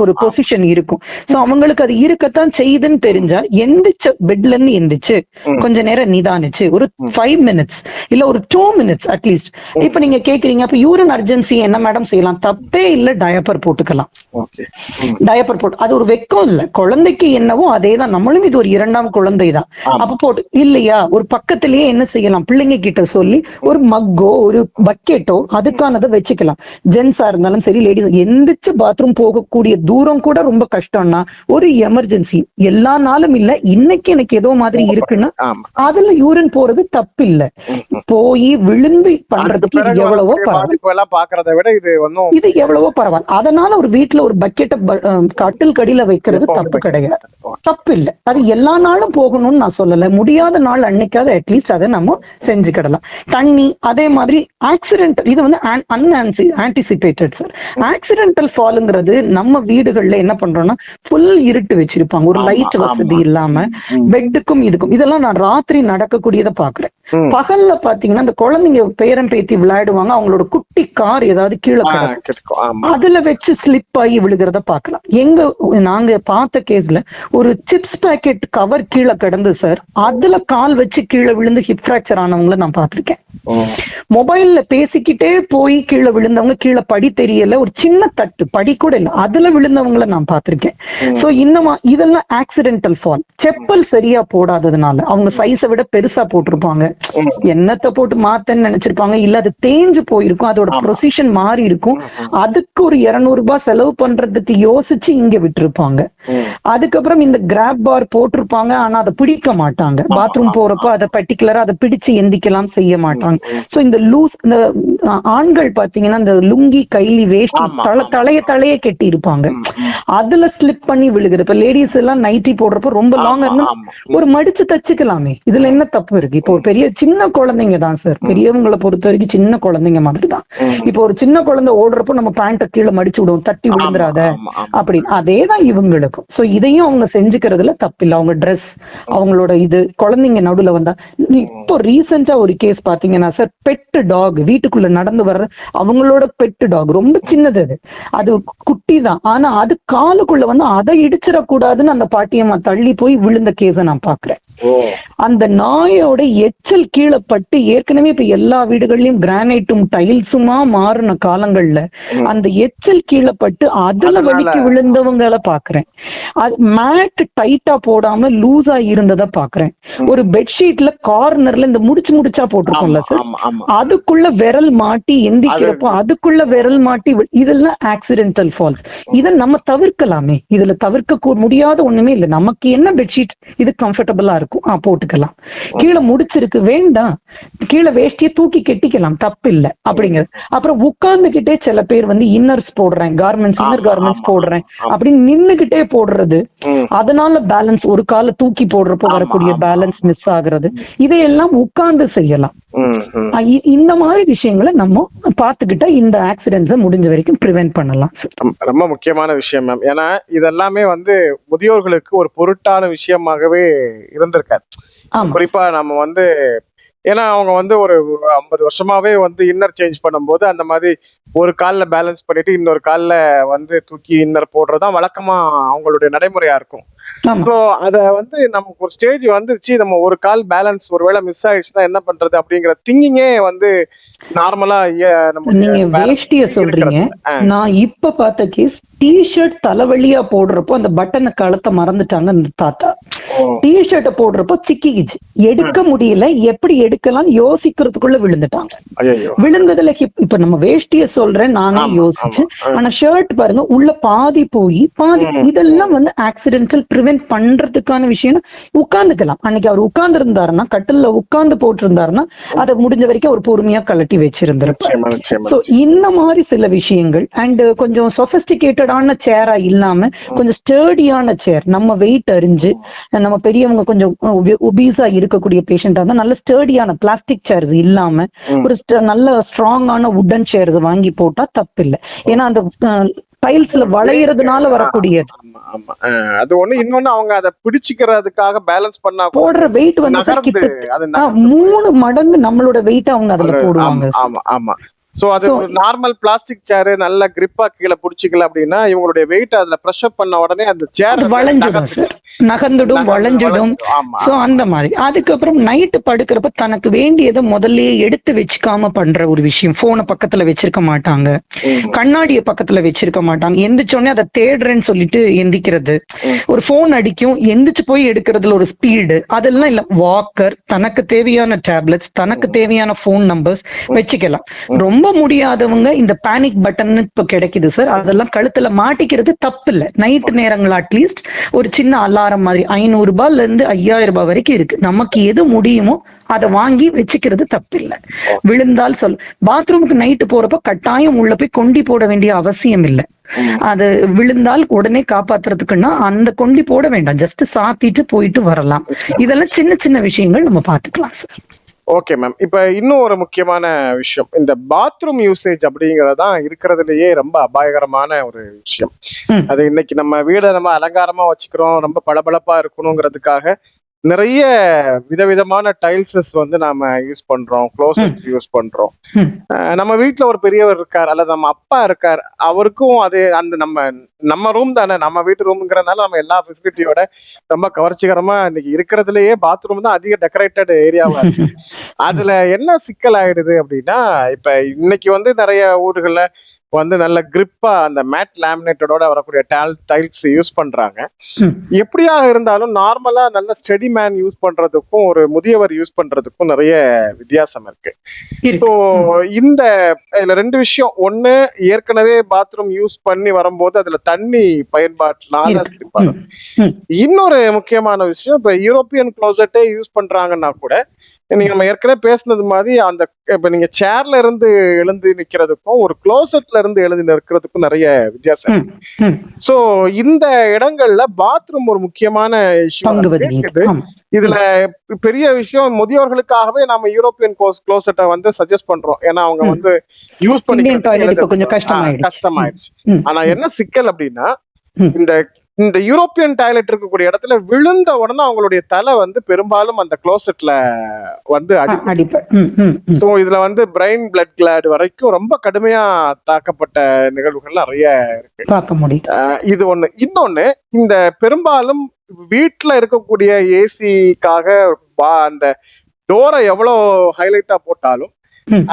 ஒரு பொசிஷன் இருக்கும். சோ அவங்களுக்கு அது இருக்கத்தான் செய்யுதுன்னு தெரிஞ்சா, எந்திரிச்ச பெட்ல இருந்து எந்திரிச்சு கொஞ்ச நேரம் நிதானிச்சு ஒரு 5 minutes இல்ல ஒரு 2 minutes அட்லீஸ்ட். இப்ப நீங்க கேக்குறீங்க, அப்ப யூரின் அர்ஜென்சி என்ன மேடம் செய்யலாம்? தப்பே இல்ல, டயப்பர் போட்டுக்கலாம். டயப்பர் போட்டு, அது ஒரு வெக்கம் இல்ல, குழந்தைக்கு என்னவோ அதேதான், நம்மளும் இது ஒரு 2ஆம் குழந்தை தான். அப்ப போட்டு இல்லையா, ஒரு பக்கத்திலேயே என்ன செய்யலாம், பிள்ளைங்க கிட்ட சொல்லி ஒரு மக்கோ ஒரு பக்கெட்டோ அதுக்கானதை வச்சுக்கலாம். ஜென்ஸா இருந்தாலும் சரி, லேடிஸ் எந்திரிச்சு பாத்ரூம் போகக்கூடிய தூரம் கூட ரொம்ப கஷ்டம்னா, ஒரு எமர்ஜென்சி, எல்லா நாளும் இல்ல, இன்னைக்கு எனக்கு ஏதோ மாதிரி இருக்குன்னா அதுல யூரின் போறது தப்பு இல்ல. போய் விழுந்து பண்றதுக்கு இது எவ்வளவோ பரவாயில்ல, இது எவ்வளவோ பரவாயில்ல. அதனால ஒரு வீட்டுல ஒரு பக்கெட்டை கட்டில் கடியில வைக்கிறது தப்பு கிடையாது, தப்பு இல்ல. அது எல்லா நாளும் போகணும்னு நான் சொல்லல, முடியாத நாள் அன்னைக்காவது அட்லீஸ்ட் அதை நம்ம செஞ்சுக்கிடலாம். தண்ணி அதே மாதிரி ஆக்சிடென்ட், இது வந்து ஆன்டிசிபேட்டட் சார். ஆக்சிடென்டல் ஃபாலுங்கிறது நம்ம வீடுகள்ல என்ன பண்றோம்னா, ஃபுல் இருட்டு வச்சிருப்பாங்க, ஒரு லைட் வசதி இல்லாம, பெட்டுக்கும் இதுக்கும் இதெல்லாம் நான் ராத்திரி நடக்கக்கூடியதை பாக்குறேன். பகல்ல பாத்தீங்கன்னா இந்த குழந்தைங்க பேரம் பேத்தி விளையாடுவாங்க, அவங்களோட குட்டி கார் ஏதாவது கீழே கிடக்கும், அதுல வச்சு ஸ்லிப் ஆகி விழுகிறத பாக்கலாம். நாங்க பார்த்த கேஸ்ல ஒரு சிப்ஸ் பாக்கெட் கவர் கீழே கிடந்து சார், அதுல கால் வச்சு கீழே விழுந்து ஹிப் பிராக்சர் ஆனவங்களை நான் பார்த்திருக்கேன். மொபைல்ல பேசிக்கிட்டே போய் கீழே விழுந்தவங்க, கீழே படி தெரியல, ஒரு சின்ன தட்டு படி கூட இல்ல, அதுல விழுந்தவங்களை நான் பார்த்திருக்கேன். சோ இதெல்லாம் ஆக்சிடென்டல் ஃபால். செப்பல் சரியா போடாததுனால, அவங்க சைஸை விட பெருசா போட்டிருப்பாங்க, என்னத்தை போட்டு மாத்தன்னு நினைச்சிருப்பாங்க, இல்ல அது தேஞ்சு போயிருக்கும், அதோட பொசிஷன் மாறி இருக்கும், அதுக்கு ஒரு 200 ரூபாய் செலவு பண்றதுக்கு யோசிச்சு இங்க விட்டுருப்பாங்க. அதுக்கப்புறம் இந்த கிராப் பார் போட்டிருப்பாங்க, ஆனா அதை பிடிக்க மாட்டாங்க, பாத்ரூம் போறப்போ அதை பர்டிகுலரா அதை பிடிச்சு எந்திக்கலாம் செய்ய மாட்டாங்க. சோ இந்த இந்த ஆண்கள் பாத்தீங்கன்னா இந்த லுங்கி கைலி வேஷ்டி தலைய கெட்டி இருப்பாங்க, அதுல ஸ்லிப் பண்ணி விழுகுது. இப்ப லேடிஸ் எல்லாம் நைட்டி போடுறப்ப ரொம்ப லாங்கா இருந்தா ஒரு மடிச்சு தச்சுக்கலாமே, இதுல என்ன தப்பு இருக்கு? இப்போ ஒரு பெரிய சின்ன குழந்தைங்க தான் சார், பெரியவங்களை பொறுத்த வரைக்கும் சின்ன குழந்தைங்க மாதிரி தான். இப்போ ஒரு சின்ன குழந்தை ஓடுறப்போ நம்ம பேண்ட கீழே மடிச்சு விடுவோம், தட்டி விழுந்துராத அப்படின்னு, அதேதான் இவங்களுக்கும். சோ இதையும் அவங்க செஞ்சுக்கிறதுல தப்பில்லை. அவங்க ட்ரெஸ், அவங்களோட இது, குழந்தைங்க நடுவுல வந்தா. இப்போ ரீசெண்டா ஒரு கேஸ் பாத்தீங்கன்னா சார், பெட் டாக் வீட்டுக்குள்ள நடந்து வர்ற அவங்களோட பெட் டாக் ரொம்ப சின்னது, அது குட்டி தான், ஆனா அது காலுக்குள்ள வந்து அதை இடிச்சிடக்கூடாதுன்னு அந்த பாட்டியம்மா தள்ளி போய் விழுந்த கேஸ நான் பாக்குறேன். ஓ அந்த நாயோட எச்சல் கீழே பட்டு ஏற்கனவே இப்ப எல்லா வீடுகள்லயும் கிரானைட்டும் டைல்ஸுமா மாறின காலங்கள்ல அந்த எச்சல் கீழே பட்டு அதுல அதனால வலிக்கு விழுந்தவங்களை பாக்குறேன். அது மேட் டைட்டா போடாம லூஸா இருந்ததை பாக்குறேன். ஒரு பெட்ஷீட்ல கார்னர்ல இந்த முடிச்சா போட்டிருக்கோம்ல ஆமா சார், ஆமா ஆமா அதுக்குள்ள விரல் மாட்டி அது எந்திக்கிறப்போ அதுக்குள்ள விரல் மாட்டி இதெல்லாம் ஆக்சிடென்டல் ஃபால்ஸ். இதை நம்ம தவிர்க்கலாமே. இதுல தவிர்க்க முடியாத ஒண்ணுமே இல்லை. நமக்கு என்ன பெட்ஷீட் இது கம்ஃபர்டபுளா இருக்கும் போட்டுக்கலாம். கீழே முடிச்சிருக்கு வேண்டாம், கீழே வேஷ்டியை தூக்கி கெட்டிக்கலாம், தப்பு இல்லை அப்படிங்கிறது. அப்புறம் உட்கார்ந்துகிட்டே சில பேர் வந்து இன்னர்ஸ் போடுறேன், கார்மெண்ட்ஸ் இன்னர் ஆமா கார்மெண்ட்ஸ் ஆமா போடுறேன் ஆமா அப்படின்னு நின்னுகிட்டே போடுறது. ம், அதனால பேலன்ஸ் ஒரு கால தூக்கி போடுறப்போ ஆமா வரக்கூடிய ஆமா பேலன்ஸ் மிஸ் ஆகுறது. இதையெல்லாம் உட்கார்ந்து செய்யலாம். ம், ம். இந்த மாதிரி விஷயங்களை நம்ம பார்த்துக்கிட்டா இந்த ஆக்சிடென்ட்ஸை முடிஞ்ச வரைக்கும் ப்ரிவென்ட் பண்ணலாம் சார். ரொம்ப முக்கியமான விஷயம் மேம். ஏன்னா இதெல்லாமே வந்து முதியோர்களுக்கு ஒரு பொருட்டான விஷயமாகவே இருந்திருக்காது. ஆமா குறிப்பா நம்ம வந்து ஏன்னா அவங்க வந்து ஒரு 50 வருஷமாவே வந்து இன்னர் சேஞ்ச் பண்ணும்போது அந்த மாதிரி ஒரு கால்ல பேலன்ஸ் பண்ணிட்டு இன்னொரு கால்ல வந்து தூக்கி இன்னர் போடுறதுதான் வழக்கமா அவங்களுடைய நடைமுறையா இருக்கும். ஆமா. ஸோ அத வந்து நமக்கு ஒரு ஸ்டேஜ் வந்துருச்சு, நம்ம ஒரு கால் பேலன்ஸ் ஒருவேளை மிஸ் ஆயிடுச்சுன்னா என்ன பண்றது அப்படிங்கிற திங்கிங்கே வந்து நார்மலா நீங்க வேஷ்டிய சொல்றீங்க. நான் இப்ப பார்த்த கேஸ் டிஷர்ட் தலைவலியா போடுறப்போ அந்த பட்டனை கழுத்த மறந்துட்டாங்க அந்த தாத்தா. டிஷர்ட்டை போடுறப்போ சிக்கிக்குச்சு, எடுக்க முடியல, எப்படி எடுக்கலாம் யோசிக்கிறதுக்குள்ள விழுந்துட்டாங்க. விழுந்ததுல இப்ப நம்ம வேஷ்டிய சொல்றேன் நானே யோசிச்சேன். ஆனா ஷர்ட் பாருங்க உள்ள பாதி போய் பாதி. இதெல்லாம் வந்து ஆக்சிடென்டல் ப்ரிவென்ட் பண்றதுக்கான விஷயம். உட்கார்ந்துக்கலாம். அன்னைக்கு அவர் உட்கார்ந்து இருந்தாருன்னா, கட்டில்ல உட்கார்ந்து போட்டு இருந்தாருன்னா அதை முடிஞ்ச வரைக்கும் அவர் பொறுமையா கழட்டி வச்சிருந்திருப்பாரு. சோ இந்த மாதிரி சில விஷயங்கள். அண்ட் கொஞ்சம் சொபிஸ்டிகேட்டடான சேரா இல்லாம கொஞ்சம் ஸ்டர்டியான சேர், நம்ம வெயிட் அறிஞ்சு, நம்ம பெரியவங்க கொஞ்சம் ஒபீஸா இருக்கக்கூடிய பேஷண்டா இருந்தா நல்ல ஸ்டர்டியான பிளாஸ்டிக் சேர்ஸ் இல்லாம ஒரு நல்ல ஸ்ட்ராங்கான வுடன் சேர்ஸ் வாங்கி போட்டா தப்பு இல்லை. ஏன்னா அந்த டைல்ஸ்ல வளையறதுனால வரக்கூடியது. அது ஒண்ணு. இன்னொன்னு அவங்க அதை பிடிச்சுக்கிறதுக்காக பேலன்ஸ் பண்ணா போடுற வெயிட் வந்து 3 மடங்கு நம்மளோட வெயிட் அவங்க அதுல போடுவாங்க. ஆமா ஆமா. சோ அது நார்மல் பிளாஸ்டிக் சேர் நல்ல கிரிப்பா கீழே பிடிச்சிக்கல அப்படின்னா இவங்களுடைய வெயிட் அதுல பிரஷர் பண்ண உடனே அந்த சேர் வளைஞ்சிடும் சார், நகர்ந்துடும், வளைஞ்சிடும். சோ அந்த மாதிரி. அதுக்கப்புறம் நைட்டு படுக்கிறப்ப தனக்கு வேண்டியதை முதல்ல எடுத்து வச்சுக்காம பண்ற ஒரு விஷயம். போனை பக்கத்துல வச்சிருக்க மாட்டாங்க, கண்ணாடிய பக்கத்துல வச்சிருக்க மாட்டாங்க. எந்திரிச்சோடனே அதை தேடுறேன்னு சொல்லிட்டு எந்திக்கிறது. ஒரு போன் அடிக்கும், எந்திரிச்சு போய் எடுக்கிறதுல ஒரு ஸ்பீடு, அதெல்லாம் இல்ல. வாக்கர், தனக்கு தேவையான டேப்லெட்ஸ், தனக்கு தேவையான போன் நம்பர்ஸ் வச்சுக்கலாம். ரொம்ப முடியாதவங்க இந்த பேனிக் பட்டன் இப்ப கிடைக்குது சார், அதெல்லாம் கழுத்துல மாட்டிக்கிறது தப்பு இல்லை. நைட் நேரங்கள் அட்லீஸ்ட் ஒரு சின்ன அலாரம் மாதிரி 500 ரூபாயில இருந்து 5000 ரூபாய் வரைக்கும் இருக்கு. நமக்கு எது முடியுமோ அதை வாங்கி வச்சுக்கிறது தப்பு இல்லை. விழுந்தால் பாத்ரூமுக்கு நைட்டு போறப்ப கட்டாயம் உள்ள போய் கொண்டி போட வேண்டிய அவசியம் இல்லை. அது விழுந்தால் உடனே காப்பாத்துறதுக்குன்னா அந்த கொண்டி போட வேண்டாம், ஜஸ்ட் சாத்திட்டு போயிட்டு வரலாம். இதெல்லாம் சின்ன சின்ன விஷயங்கள் நம்ம பாத்துக்கலாம் சார். Okay ma'am. இப்ப இன்னும் ஒரு முக்கியமான விஷயம், இந்த பாத்ரூம் யூசேஜ் அப்படிங்கறதான் இருக்கிறதுலயே ரொம்ப அபாயகரமான ஒரு விஷயம். அது இன்னைக்கு நம்ம வீட நம்ம அலங்காரமா வச்சுக்கிறோம், ரொம்ப பளபளப்பா இருக்கணுங்கிறதுக்காக நிறைய விதவிதமான டைல்ஸஸ் வந்து நாம யூஸ் பண்றோம், க்ளோசெட்ஸ் யூஸ் பண்றோம். நம்ம வீட்டுல ஒரு பெரியவர் இருக்கார் அல்லது நம்ம அப்பா இருக்கார், அவருக்கும் அது அந்த நம்ம ரூம் தானே, நம்ம வீட்டு ரூம்ங்கிறதுனால நம்ம எல்லா ஃபெசிலிட்டியோட ரொம்ப கவர்ச்சிகரமா இன்னைக்கு இருக்கிறதுலயே பாத்ரூம் தான் அதிக டெக்கரேட்டட் ஏரியாவா இருக்கு. அதுல என்ன சிக்கல் ஆயிடுது அப்படின்னா, இப்ப இன்னைக்கு வந்து நிறைய ஊர்கள்ல வந்து நல்ல கிரிப்பா அந்த மேட் லேமினேட்டடோட வரக்கூடிய டைல்ஸ் யூஸ் பண்றாங்க. எப்படியாக இருந்தாலும் நார்மலா நல்ல ஸ்டெடி மேன் யூஸ் பண்றதுக்கும் ஒரு முதியவர் யூஸ் பண்றதுக்கும் நிறைய வித்தியாசம் இருக்கு. இப்போ இந்த இதுல 2 விஷயம். ஒண்ணு, ஏற்கனவே பாத்ரூம் யூஸ் பண்ணி வரும்போது அதுல தண்ணி பயன்பாட்டுனால ஸ்லிப் ஆகும். இன்னொரு முக்கியமான விஷயம், இப்ப யூரோப்பியன் க்ளோசெட்டே யூஸ் பண்றாங்கன்னா கூட நீங்க நம்ம ஏற்கனவே பேசுனது மாதிரி அந்த இப்ப நீங்க சேர்ல இருந்து எழுந்து நிக்கிறதுக்கும் ஒரு க்ளோசெட்ல இருந்து எழுந்து நிற்கிறதுக்கும் நிறைய வித்தியாசம் இருக்கு. சோ இந்த இடங்கள்ல பாத்ரூம் ஒரு முக்கியமான இஷ்யூ இருக்குது. இதுல பெரிய விஷயம், முதியோர்களுக்காகவே நம்ம யூரோப்பியன் க்ளோசெட்டை வந்து சஜஸ்ட் பண்றோம். ஏன்னா அவங்க வந்து யூஸ் பண்ணிக்கிறது கொஞ்சம் கஷ்டமாயிடுச்சு. ஆனா என்ன சிக்கல் அப்படின்னா, இந்த யூரோப்பியன் டாய்லெட் இருக்கக்கூடிய இடத்துல விழுந்த உடனே அவங்களுடைய தலை வந்து பெரும்பாலும் அந்த க்ளோசெட்ல வந்து சோ இதுல வந்து பிரெயின் பிளட் கிளாட் வரைக்கும் ரொம்ப கடுமையா தாக்கப்பட்ட நிகழ்வுகள் நிறைய இருக்கு, பார்க்க முடியும். இது ஒண்ணு. இன்னொன்னு, இந்த பெரும்பாலும் வீட்டுல இருக்கக்கூடிய ஏசிக்காக அந்த டோரை எவ்வளவு ஹைலைட்டா போட்டாலும் ம்.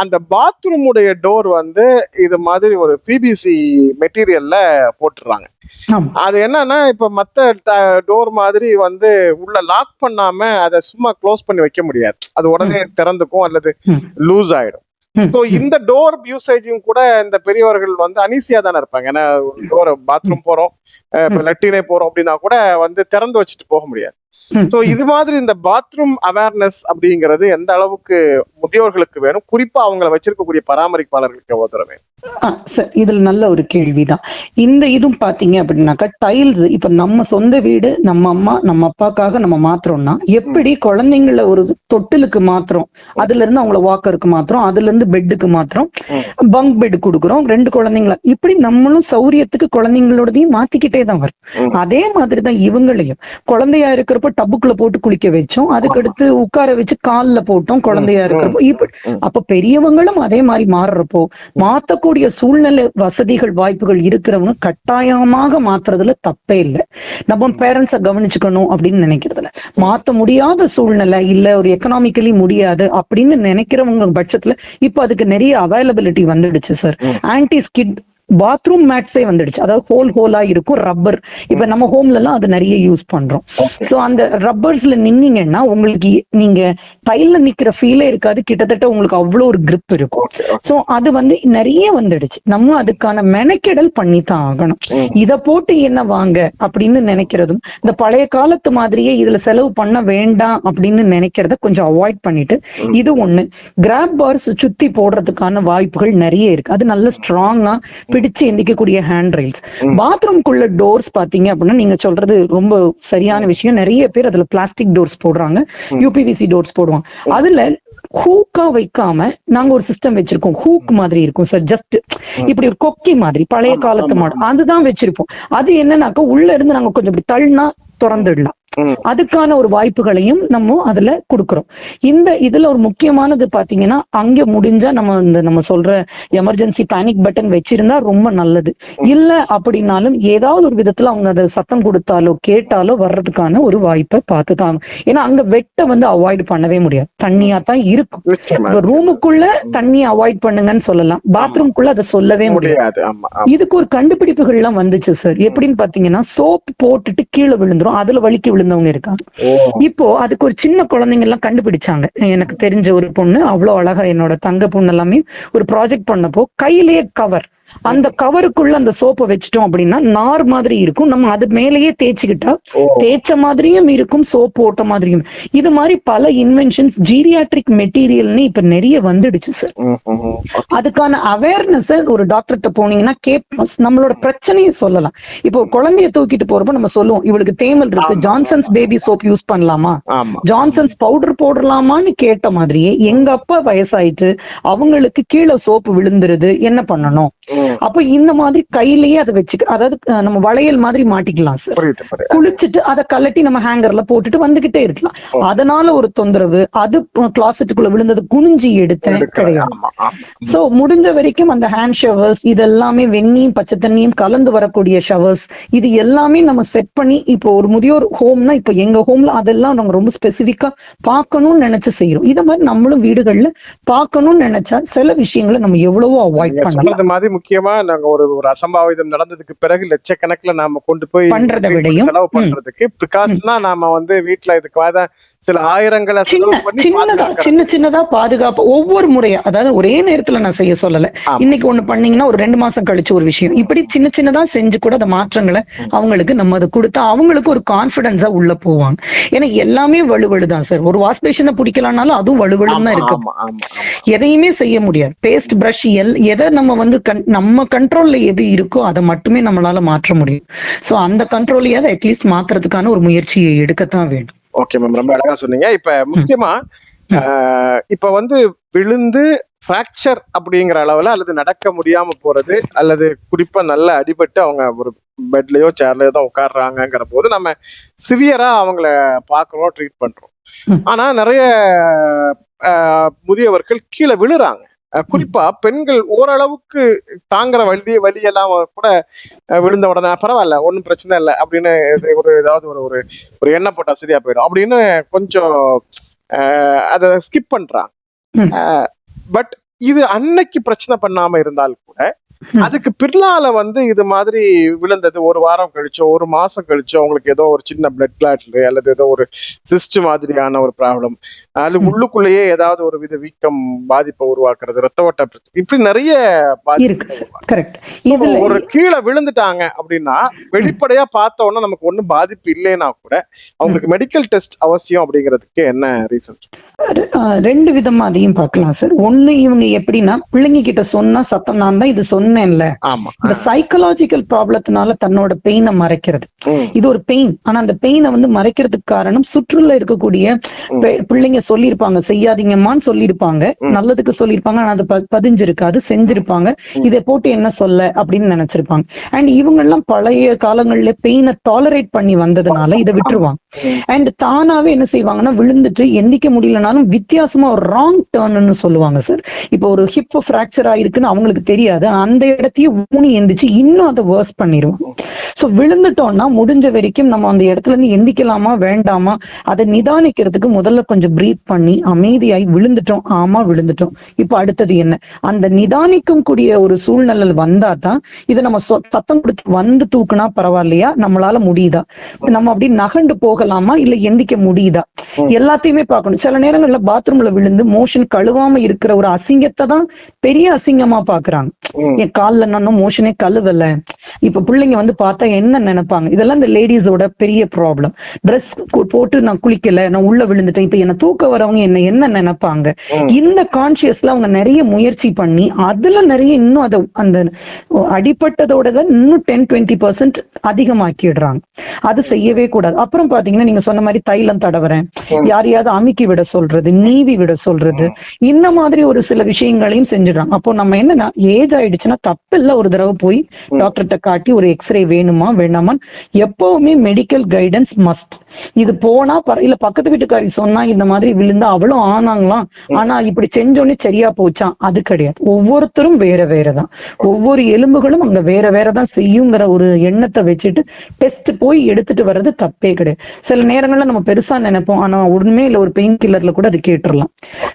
அந்த பாத்ரூம் உடைய டோர் வந்து இது மாதிரி ஒரு பிபிசி மெட்டீரியல்ல போட்டுறாங்க. ஆமா. அது என்னன்னா இப்ப மத்த டோர் மாதிரி வந்து உள்ள லாக் பண்ணாம அதை சும்மா க்ளோஸ் பண்ணி வைக்க முடியாது. அது உடனே திறந்துக்கும் அல்லது ம். லூஸ் ஆயிடும். ம். ஸோ இந்த டோர் யூசேஜும் கூட இந்த பெரியவர்கள் வந்து அனீசியா தானே இருப்பாங்க. ஏன்னா டோர் பாத்ரூம் போறோம், லெட்டினே போறோம் அப்படின்னா கூட வந்து திறந்து வச்சுட்டு போக முடியாது. ம். ஸோ இது மாதிரி இந்த பாத்ரூம் அவேர்னஸ் அப்படிங்கிறது எந்த அளவுக்கு முதியோர்களுக்கு வேணும், குறிப்பா அவங்களை வச்சிருக்கக்கூடிய பராமரிப்பாளர்களுக்கு எவ்வளவு தூரம் வேணும்? சார், இதுல நல்ல ஒரு கேள்விதான். இந்த இதுவும் பாத்தீங்க அப்படின்னாக்கா டைல்ஸ் இப்ப நம்ம சொந்த வீடு, நம்ம அம்மா நம்ம அப்பாக்காக நம்ம மாத்துறோம்னா எப்படி குழந்தைங்கள ஒரு தொட்டிலுக்கு மாத்திரம், அதுல இருந்து அவங்கள வாக்கருக்கு மாத்திரம், அதுல இருந்து பெட்டுக்கு மாத்திரம், பங்க் பெட் கொடுக்குறோம் 2 குழந்தைங்கள, இப்படி நம்மளும் சௌரியத்துக்கு குழந்தைங்களோடதையும் மாத்திக்கிட்டே தான் வரும். அதே மாதிரிதான் இவங்களையும் குழந்தையா இருக்கிறப்ப டப்புக்குள்ள போட்டு குளிக்க வச்சோம், அதுக்கடுத்து உட்கார வச்சு கால்ல போட்டோம் குழந்தையா இருக்கிறப்போ. இப்படி அப்ப பெரியவங்களும் அதே மாதிரி மாறுறப்போ மாத்தக்கூடிய சூழ்நிலை வசதிகள் வாய்ப்புகள் இருக்கிறவங்க கட்டாயமாக மாத்துறதுல தப்பே இல்லை. நம்ம பேரண்ட்ஸ கவனிச்சுக்கணும் அப்படின்னு நினைக்கிறதுல, மாத்த முடியாத சூழ்நிலை இல்ல, ஒரு எக்கனாமிக்கலி முடியாது அப்படின்னு நினைக்கிறவங்க பட்சத்துல இப்ப அதுக்கு நிறைய அவைலபிலிட்டி வந்துடுச்சு சார். ஆன்டி ஸ்கிட் பாத்ரூம் மேட்ஸே வந்துடுச்சு. அதாவது ஹோலா இருக்கும் ரப்பர். இப்ப நம்ம ஹோம்ல எல்லாம் அது நிறைய யூஸ் பண்றோம். சோ அந்த ரப்பர்ஸ்ல நின்னீங்கன்னா உங்களுக்கு நீங்க டைல்ல நிக்கிற ஃபீலே இருக்காது, கிட்டத்தட்ட உங்களுக்கு அவ்வளவு ஒரு கிரிப் இருக்கும். சோ அது வந்து நிறைய வந்துடுச்சு. நம்ம அதுக்கான மெனக்கெடல் பண்ணித்தான் ஆகணும். இத போட்டு என்ன வாங்க அப்படின்னு நினைக்கிறதும், இந்த பழைய காலத்து மாதிரியே இதுல செலவு பண்ண வேண்டாம் அப்படின்னு நினைக்கிறத கொஞ்சம் அவாய்ட் பண்ணிட்டு, இது ஒண்ணு கிராப் பார்ஸ் சுத்தி போடுறதுக்கான வாய்ப்புகள் நிறைய இருக்கு. அது நல்ல ஸ்ட்ராங்கா பிடிச்சு எந்திக்கக்கூடிய ஹேண்ட் ரெயில்ஸ். பாத்ரூம்குள்ள டோர்ஸ் பாத்தீங்க அப்படின்னா நீங்க சொல்றது ரொம்ப சரியான விஷயம். நிறைய பேர் அதுல பிளாஸ்டிக் டோர்ஸ் போடுறாங்க, யூபிவிசி டோர்ஸ் போடுவாங்க. அதுல ஹூக்கா வைக்காம நாங்க ஒரு சிஸ்டம் வச்சிருக்கோம். ஹூக் மாதிரி இருக்கும் சார், ஜஸ்ட் இப்படி ஒரு கொக்கி மாதிரி பழைய காலத்து மாடல் அதுதான் வச்சிருப்போம். அது என்னன்னாக்கா உள்ள இருந்து நாங்க கொஞ்சம் இப்படி தள்ளினா திறந்துடலாம். அதுக்கான ஒரு வாய்ப்புகளையும் நம்ம அதுல கொடுக்கிறோம். இதுல ஒரு முக்கியமானது பாத்தீங்கன்னா, அங்க முடிஞ்சா நம்ம சொல்ற எமர்ஜென்சி பேனிக் பட்டன் வச்சிருந்தா ரொம்ப நல்லது. இல்ல அப்படின்னாலும் ஏதாவது ஒரு விதத்துல அவங்க அதை சத்தம் கொடுத்தாலோ கேட்டாலோ வர்றதுக்கான ஒரு வாய்ப்பை பார்த்துதான். ஏன்னா அங்க வெட்ட வந்து அவாய்ட் பண்ணவே முடியாது, தண்ணியா தான் இருக்கும். ரூமுக்குள்ள தண்ணியை அவாய்ட் பண்ணுங்கன்னு சொல்லலாம், பாத்ரூம்குள்ள அதை சொல்லவே முடியாது. இதுக்கு ஒரு கண்டுபிடிப்புகள் எல்லாம் வந்துச்சு சார். எப்படின்னு பாத்தீங்கன்னா, சோப் போட்டுட்டு கீழே விழுந்துரும், அதுல வலிக்கு விழுந்தவங்க இருக்காங்க. இப்போ அதுக்கு ஒரு சின்ன குழந்தைங்க எல்லாம் கண்டுபிடிச்சாங்க. எனக்கு தெரிஞ்ச ஒரு பொண்ணு அவ்வளவு அழகா, என்னோட தங்க பொண்ணு எல்லாமே ஒரு ப்ராஜெக்ட் பண்ணப்போ கையிலேயே கவர், அந்த கவருக்குள்ள அந்த சோப்பை வச்சிட்டோம் அப்படின்னா நார் மாதிரி இருக்கும். நம்ம அது மேலேயே தேய்ச்சிக்கிட்டா தேய்ச்ச மாதிரியும் இருக்கும், சோப் போட்ட மாதிரியும். இது மாதிரி பல இன்வென்ஷன்ஸ் ஜீரியாட்ரிக் மெட்டீரியல்னு இப்ப நிறைய வந்துடுச்சு சார். அதுக்கான அவேர்னஸ் ஒரு டாக்டர்கிட்ட போனீங்கன்னா நம்மளோட பிரச்சனையை சொல்லலாம். இப்போ குழந்தைய தூக்கிட்டு போறப்ப நம்ம சொல்லுவோம், இவளுக்கு தேமல் இருக்கு, ஜான்சன்ஸ் பேபி சோப் யூஸ் பண்ணலாமா, ஜான்சன்ஸ் பவுடர் போடலாமான்னு கேட்ட மாதிரியே எங்க அப்பா வயசாயிட்டு அவங்களுக்கு கீழே சோப்பு விழுந்துருது, என்ன பண்ணணும்? அப்ப இந்த மாதிரி கையிலேயே அதை வச்சுக்க, அதாவது நம்ம வளையல் மாதிரி மாட்டிக்கலாம் சார். குளிச்சுட்டு அதை கலட்டி நம்ம ஹேங்கர்ல போட்டுட்டு வந்துகிட்டே இருக்கலாம். அதனால ஒரு தொந்தரவு, அது கிளாசெட்டுக்குள்ள விழுந்தது குனிஞ்சி எடுத்தேன் கிடையாது. சோ முடிஞ்ச வரைக்கும் அந்த ஹேண்ட் ஷவர்ஸ் இதெல்லாமே வெந்நியும் பச்சை தண்ணியும் கலந்து வரக்கூடிய ஷவர்ஸ், இது எல்லாமே நம்ம செட் பண்ணி, இப்போ ஒரு முதியோர் ஹோம்னா இப்ப எங்க ஹோம்ல அதெல்லாம் நாங்க ரொம்ப ஸ்பெசிபிக்கா பார்க்கணும்னு நினைச்சு செய்யறோம். இத மாதிரி நம்மளும் வீடுகள்ல பார்க்கணும்னு நினைச்சா சில விஷயங்களை நம்ம எவ்வளவோ அவாய்ட் பண்ணலாம். முக்கியமா நாங்க ஒரு அசம்பாவிதம் நடந்ததுக்கு பிறகு லட்சக்கணக்கில் நாம கொண்டு போய் பண்றதை விடையும் செலவு பண்றதுக்கு பிரிகாஷனா நாம வந்து வீட்டுல இதுக்காக சில ஆயிரங்களை சின்னதா பாதுகாப்பு ஒவ்வொரு முறையா, அதாவது ஒரே நேரத்துல நான் செய்ய சொல்லல. இன்னைக்கு ஒண்ணு பண்ணீங்கன்னா ஒரு 2 மாசம் கழிச்சு ஒரு விஷயம், இப்படி சின்னதா செஞ்சு கூட அந்த மாற்றங்களை அவங்களுக்கு நம்ம அதை கொடுத்தா அவங்களுக்கு ஒரு கான்பிடன்ஸா உள்ள போவாங்க. ஏன்னா எல்லாமே வலுவழுதான் சார். ஒரு வாஷ் பேஷனை பிடிக்கலாம்னாலும் அதுவும் வலுவழுன்னு தான் இருக்கு. எதையுமே செய்ய முடியாது. பேஸ்ட் பிரஷ் எதை நம்ம வந்து நம்ம கண்ட்ரோல்ல எது இருக்கோ அதை மட்டுமே நம்மளால மாற்ற முடியும். சோ அந்த கண்ட்ரோலையாவது அட்லீஸ்ட் மாத்துறதுக்கான ஒரு முயற்சியை எடுக்கத்தான் வேண்டும். ஓகே மேம், ரொம்ப அழகா சொன்னீங்க. இப்ப முக்கியமா இப்ப வந்து விழுந்து பிராக்சர் அப்படிங்கிற அளவுல அல்லது நடக்க முடியாம போறது அல்லது குறிப்பா நல்ல அடிபட்டு அவங்க ஒரு பெட்லயோ சேர்லயோ தான் உட்கார்றாங்கிற போது நம்ம சிவியரா அவங்கள பாக்குறோம், ட்ரீட் பண்றோம். ஆனா நிறைய முதியவர்கள் கீழே விழுறாங்க. குறிப்பா பெண்கள் ஓரளவுக்கு தாங்குற வலியெல்லாம் கூட விழுந்த உடனே பரவாயில்ல, ஒன்றும் பிரச்சனை இல்லை அப்படின்னு ஏதாவது ஒரு ஒரு எண்ணெய் போட்டா சரியா போயிடும் அப்படின்னு கொஞ்சம் அதை ஸ்கிப் பண்றாங்க. பட் இது அன்னைக்கு பிரச்சனை பண்ணாம இருந்தால் கூட அதுக்கு பின்னால இது மாதிரி விழுந்தது ஒரு வாரம் கழிச்சோ ஒரு மாசம் கழிச்சோ உங்களுக்கு ஏதோ ஒரு சின்ன பிளட் கிளாட்ல அல்லது ஏதோ ஒரு சிஸ்ட் மாதிரியான ஒரு ப்ராப்ளம், அது உள்ளுக்குள்ளேயே ஏதாவது ஒரு வித வீக்கம் பாதிப்பை உருவாக்குறது, ரத்த ஓட்ட பிரச்சனை, இப்படி நிறைய ஒரு கீழே விழுந்துட்டாங்க அப்படின்னா வெளிப்படையா பார்த்த உடனே நமக்கு ஒண்ணும் பாதிப்பு இல்லைன்னா கூட அவங்களுக்கு மெடிக்கல் டெஸ்ட் அவசியம் அப்படிங்கிறதுக்கு என்ன ரீசன்? ரெண்டு விதமா அதையும் பார்க்கலாம் சார். ஒண்ணு, இவங்க எப்படின்னா பிள்ளைங்க கிட்ட சொன்னா சத்தம், நான் தான் இது சொன்னேன்ல, இந்த சைக்கலாஜிக்கல் ப்ராப்ளத்தினால தன்னோட பெயினை மறைக்கிறது. இது ஒரு பெயின், ஆனா அந்த பெயினை மறைக்கிறதுக்கு காரணம் சுற்றுல இருக்கக்கூடிய பிள்ளைங்க சொல்லியிருப்பாங்க, செய்யாதீங்கம்மான்னு சொல்லியிருப்பாங்க, நல்லதுக்கு சொல்லியிருப்பாங்க, ஆனா அது பதிஞ்சிருக்காது, செஞ்சிருப்பாங்க, இதை போட்டு என்ன சொல்ல அப்படின்னு நினைச்சிருப்பாங்க. அண்ட் இவங்க எல்லாம் பழைய காலங்கள்ல பெயினை டாலரேட் பண்ணி வந்ததுனால இதை விட்டுருவாங்க. அண்ட் தானாவே என்ன செய்வாங்கன்னா விழுந்துட்டு எந்திக்க முடியலனாலும் வித்தியாசமா ஒரு ராங் டர்ன்னு சொல்லுவாங்க சார். இப்போ ஒரு ஹிப் ஃபிராக்சர் ஆயிருக்குன்னு அவங்களுக்கு தெரியாது, அந்த இடத்தையே ஊனி எந்திச்சு இன்னும் அதை வேர்ஸ் பண்ணிடுவாங்க. சோ விழுந்துட்டோம்னா முடிஞ்ச வரைக்கும் நம்ம அந்த இடத்துல இருந்து எந்திக்கலாமா வேண்டாமா அதை நிதானிக்கிறதுக்கு முதல்ல கொஞ்சம் பிரீத் பண்ணி அமைதியாய் விழுந்துட்டோம், ஆமா விழுந்துட்டோம், இப்ப அடுத்தது என்ன, அந்த நிதானிக்கும் கூடிய ஒரு சூழ்நிலை வந்தா தான் இதை நம்ம சத்தம் கொடுத்து தூக்குனா பரவாயில்லையா, நம்மளால முடியுதா, நம்ம அப்படி நகண்டு போகலாமா, இல்ல எந்திக்க முடியுதா, எல்லாத்தையுமே பார்க்கணும். சில நேரங்கள்ல பாத்ரூம்ல விழுந்து மோஷன் கழுவாம இருக்கிற ஒரு அசிங்கத்தை தான் பெரிய அசிங்கமா பாக்குறாங்க. என் கால்ல நான் மோஷனே கழுவல, இப்ப பிள்ளைங்க பார்த்தா என்ன நினைப்பாங்க, இதெல்லாம் இந்த லேடிஸோட பெரிய ப்ராப்ளம். ட்ரெஸ் போட்டு நான் குளிக்கல, நான் உள்ள விழுந்துட்டேன், இப்ப என்ன தூக்க வரவங்க என்ன நினைப்பாங்க, இந்த கான்சியஸ்ல அவங்க நிறைய முயற்சி பண்ணி அதுல நிறைய இன்னும் அதை அந்த அடிப்பட்டதோட இன்னும் 10-20% அதிகமாக்கிடுறாங்க. அது செய்யவே கூடாது. அப்புறம் பாத்தீங்கன்னா நீங்க சொன்ன மாதிரி தைலம் தடவுறேன், யாரையாவது அமுக்கி விட சொல்றது, நீவி விட சொல்றது, இந்த மாதிரி ஒரு சில விஷயங்களையும் செஞ்சிடறாங்க. அப்போ நம்ம என்னன்னா ஏஜ் ஆயிடுச்சுன்னா தப்பு இல்ல, ஒரு தடவை போய் டாக்டர்கிட்ட காட்டி ஒரு எக்ஸ்ரே வேணுமா வேண்டாமா, எப்பவுமே மெடிக்கல் கைடன்ஸ் மஸ்ட். இது போனா இல்ல பக்கத்து வீட்டுக்காரி சொன்னா இந்த மாதிரி விழுந்தா அவளும் ஆனாங்களாம், ஆனா இப்படி செஞ்சோன்னே சரியா போச்சா, அது கிடையாது. ஒவ்வொருத்தரும் வேற வேறதான், ஒவ்வொரு எலும்புகளும் அங்க வேற வேறதான் செய்யுங்கிற ஒரு எண்ணத்தை வச்சுட்டு டெஸ்ட் போய் எடுத்துட்டு வர்றது தப்பே கிடையாது. சில நேரங்கள்ல நம்ம பெருசா நினைப்போம், ஆனா ஒண்ணுமே இல்ல, ஒரு பெயின் கில்லர்ல கூட அது கேட்டுடலாம்.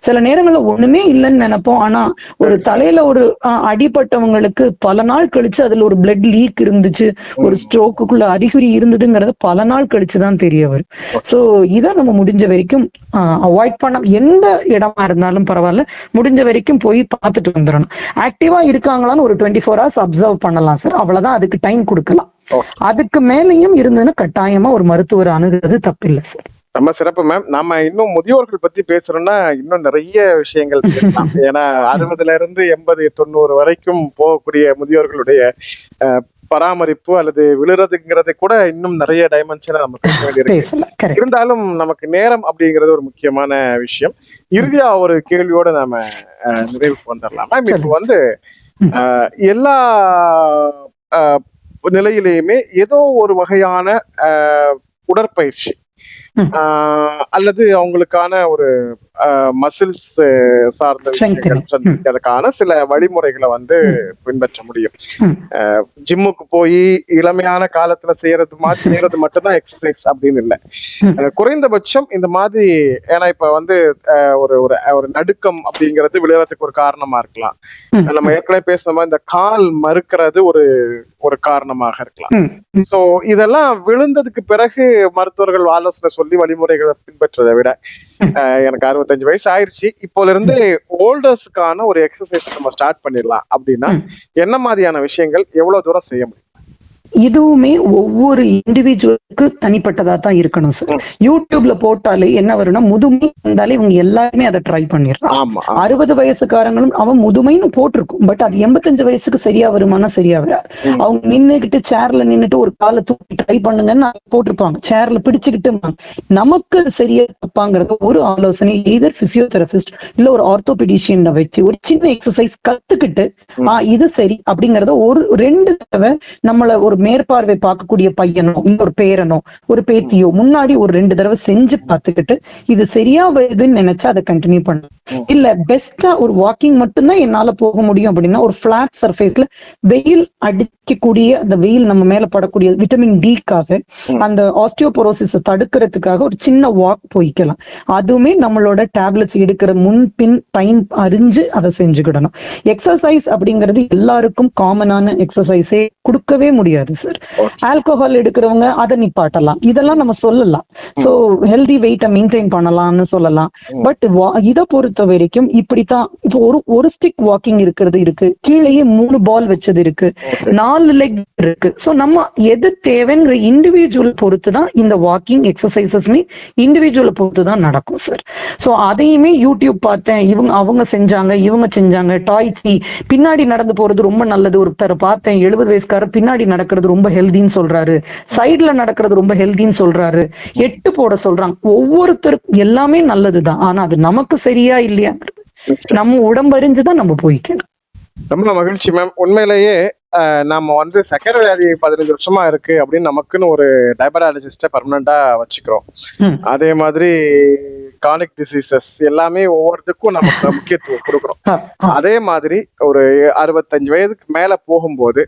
சில நேரங்கள்ல ஒண்ணுமே இல்லைன்னு நினைப்போம், ஆனா ஒரு தலையில ஒரு அடிபட்டவங்களுக்கு பல நாள் கழிச்சு அதுல ஒரு பிளட் லீக் இருந்துச்சு, ஒரு ஸ்ட்ரோக்குள்ள அறிகுறி இருந்ததுங்கிறது பல நாள் கழிச்சுதான் தெரிய வரும். சோ இதை நம்ம முடிஞ்ச வரைக்கும் அவாய்ட் பண்ண, எந்த இடமா இருந்தாலும் பரவாயில்ல, முடிஞ்ச வரைக்கும் போய் பார்த்துட்டு வந்துடணும். ஆக்டிவா இருக்காங்களான்னு ஒரு 24 hours அப்சர்வ் பண்ணலாம் சார், அவ்வளவுதான், அதுக்கு டைம் கொடுக்கலாம். அதுக்கு மேலையும் இருந்ததுன்னா கட்டாயமா ஒரு மருத்துவர் அணுகிறது தப்பில்லை சார். ரொம்ப சிறப்பு மேம். நாம இன்னும் முதியோர்கள் பத்தி பேசுறோம்னா இன்னும் நிறைய விஷயங்கள் பேசலாம். ஏன்னா 60 இருந்து 80-90 வரைக்கும் போகக்கூடிய முதியோர்களுடைய பராமரிப்பு அல்லது விழுறதுங்கிறது கூட இன்னும் நிறைய டைமென்ஷனை நம்ம பேச வேண்டியிருக்கு. இருந்தாலும் நமக்கு நேரம் அப்படிங்கிறது ஒரு முக்கியமான விஷயம். இறுதியா ஒரு கேள்வியோட நாம நிறைவுக்கு வந்துடலாம் மேம். இப்போ எல்லா நிலையிலையுமே ஏதோ ஒரு வகையான உடற்பயிற்சி அல்லது அவங்களுக்கான ஒரு மசில்ஸ் சார்ந்த விஷயங்களுக்கான சில வழிமுறைகளை பின்பற்ற முடியும். ஜிம்முக்கு போய் இளமையான காலத்துல செய்யறது மட்டும்தான் எக்ஸசைஸ் அப்படின்னு இல்லை. குறைந்தபட்சம் இந்த மாதிரி, ஏன்னா இப்ப ஒரு ஒரு நடுக்கம் அப்படிங்கிறது விளையாட்டுக்கு ஒரு காரணமா இருக்கலாம். நம்ம ஏற்கனவே பேசுன மாதிரி இந்த கால் மறுக்கிறது ஒரு காரணமாக இருக்கலாம். சோ இதெல்லாம் விழுந்ததுக்கு பிறகு மருத்துவர்கள் ஆலோசனை சொல்லி வழிமுறைகளை பின்பற்றதை விட, எனக்கு 65 வயசு ஆயிடுச்சு, இப்போல இருந்து ஓல்டர்ஸ்க்கான ஒரு எக்ஸசைஸ் நம்ம ஸ்டார்ட் பண்ணிடலாம் அப்படின்னா என்ன மாதிரியான விஷயங்கள் எவ்வளவு தூரம் செய்ய முடியும்? இதுவுமே ஒவ்வொரு இண்டிவிஜுவலுக்கு தனிப்பட்டதா தான் இருக்கணும் சார். யூடியூப்ல போட்டாலே என்ன வரும்னா முதுமை வந்தாலே இவங்க எல்லாருமே அதை ட்ரை பண்ணிடுறாங்க. 60 வயசுக்காரங்களும் அவன் முதுமைன்னு போட்டிருக்கும், பட் அது 85 வயசுக்கு சரியா வருமானா சரியா வராது. அவங்க நின்னுகிட்டு சேர்ல நின்னுட்டு ஒரு காலை தூக்கி ட்ரை பண்ணுங்கன்னு போட்டிருப்பாங்க, சேர்ல பிடிச்சுக்கிட்டு. நமக்கு சரியா தப்பாங்கிறது ஒரு ஆலோசனை எய்தர் பிசியோதெரபிஸ்ட் இல்ல ஒரு ஆர்த்தோபெடிஷியன் வச்சு ஒரு சின்ன எக்ஸசைஸ் கத்துக்கிட்டு இது சரி அப்படிங்கறத ஒரு 2 தடவை நம்மள ஒரு ஒரு மேற்பார்வை பார்க்கக்கூடிய பையனோ இல்ல ஒரு பேரனோ ஒரு பேத்தியோ முன்னாடி ஒரு 2 தடவை செஞ்சு பார்த்துக்கிட்டு இது சரியா வருதுன்னு நினைச்சா அதை கண்டினியூ பண்ணலாம். இல்ல பெஸ்டா ஒரு வாக்கிங் மட்டும்தான் என்னால போக முடியும் அப்படின்னா ஒரு பிளாட் சர்ஃபேஸ்ல வெயில் அடிக்கக்கூடிய அந்த வெயில் நம்ம மேல படக்கூடிய விட்டமின் டிக்காக அந்த ஆஸ்டியோபோரோசிஸை தடுக்கிறதுக்காக ஒரு சின்ன வாக் போய்க்கலாம். அதுவுமே நம்மளோட டேப்லெட்ஸ் எடுக்கிற முன்பின் டைம் அறிஞ்சு அதை செஞ்சுக்கிடணும். எக்ஸசைஸ் அப்படிங்கிறது எல்லாருக்கும் காமனான எக்ஸசைஸே கொடுக்கவே முடியாது சார். ஆல்கோஹால் எடுக்கிறவங்க அதை நிப்பாட்டலாம், இதெல்லாம் நம்ம சொல்லலாம். சோ ஹெல்தி வெயிட்டை மெயின்டைன் பண்ணலாம்னு சொல்லலாம். பட் இதை பொறுத்த வரைக்கும் இப்படித்தான். இப்போ ஒரு ஸ்டிக் வாக்கிங் இருக்கிறது இருக்கு, கீழேயே 3 பால் வச்சது இருக்கு, 4 லெக் இருக்கு. சோ நம்ம எது தேவைங்கிற இண்டிவிஜுவல் பொறுத்து தான் இந்த வாக்கிங் எக்ஸசைசஸ்மே இண்டிவிஜுவல் பொறுத்து தான் நடக்கும் சார். சோ அதையுமே யூடியூப் பார்த்தேன், அவங்க செஞ்சாங்க டாய்ச்சி பின்னாடி நடந்து போறது ரொம்ப நல்லது. ஒருத்தர் பார்த்தேன் 70 வயசுக்காரர் பின்னாடி நடக்கிறது ரொம்ப ஹெல்தின்னு சொல்றாரு, சைட்ல நடக்கிறது ரொம்ப ஹெல்தின்னு சொல்றாரு, 8 போட சொல்றாங்க. ஒவ்வொருத்தருக்கும் எல்லாமே நல்லதுதான், ஆனா அது நமக்கு சரியா இல்லையா நம்ம உடம்பறிஞ்சுதான் நம்ம போய்க்கணும். ரொம்ப மகிழ்ச்சி மேம். உண்மையிலேயே நம்ம சக்கரை வியாதி 15 வருஷமா இருக்கு அப்படின்னு நமக்குன்னு ஒரு டயபடாலஜிஸ்ட பர்மனண்டா வச்சுக்கிறோம். அதே மாதிரி கார்னிக் டிசீசஸ் எல்லாமே ஒவ்வொருத்துக்கும் நமக்கு முக்கியத்துவம் கொடுக்குறோம். அதே மாதிரி ஒரு 65 வயதுக்கு மேல போகும்போது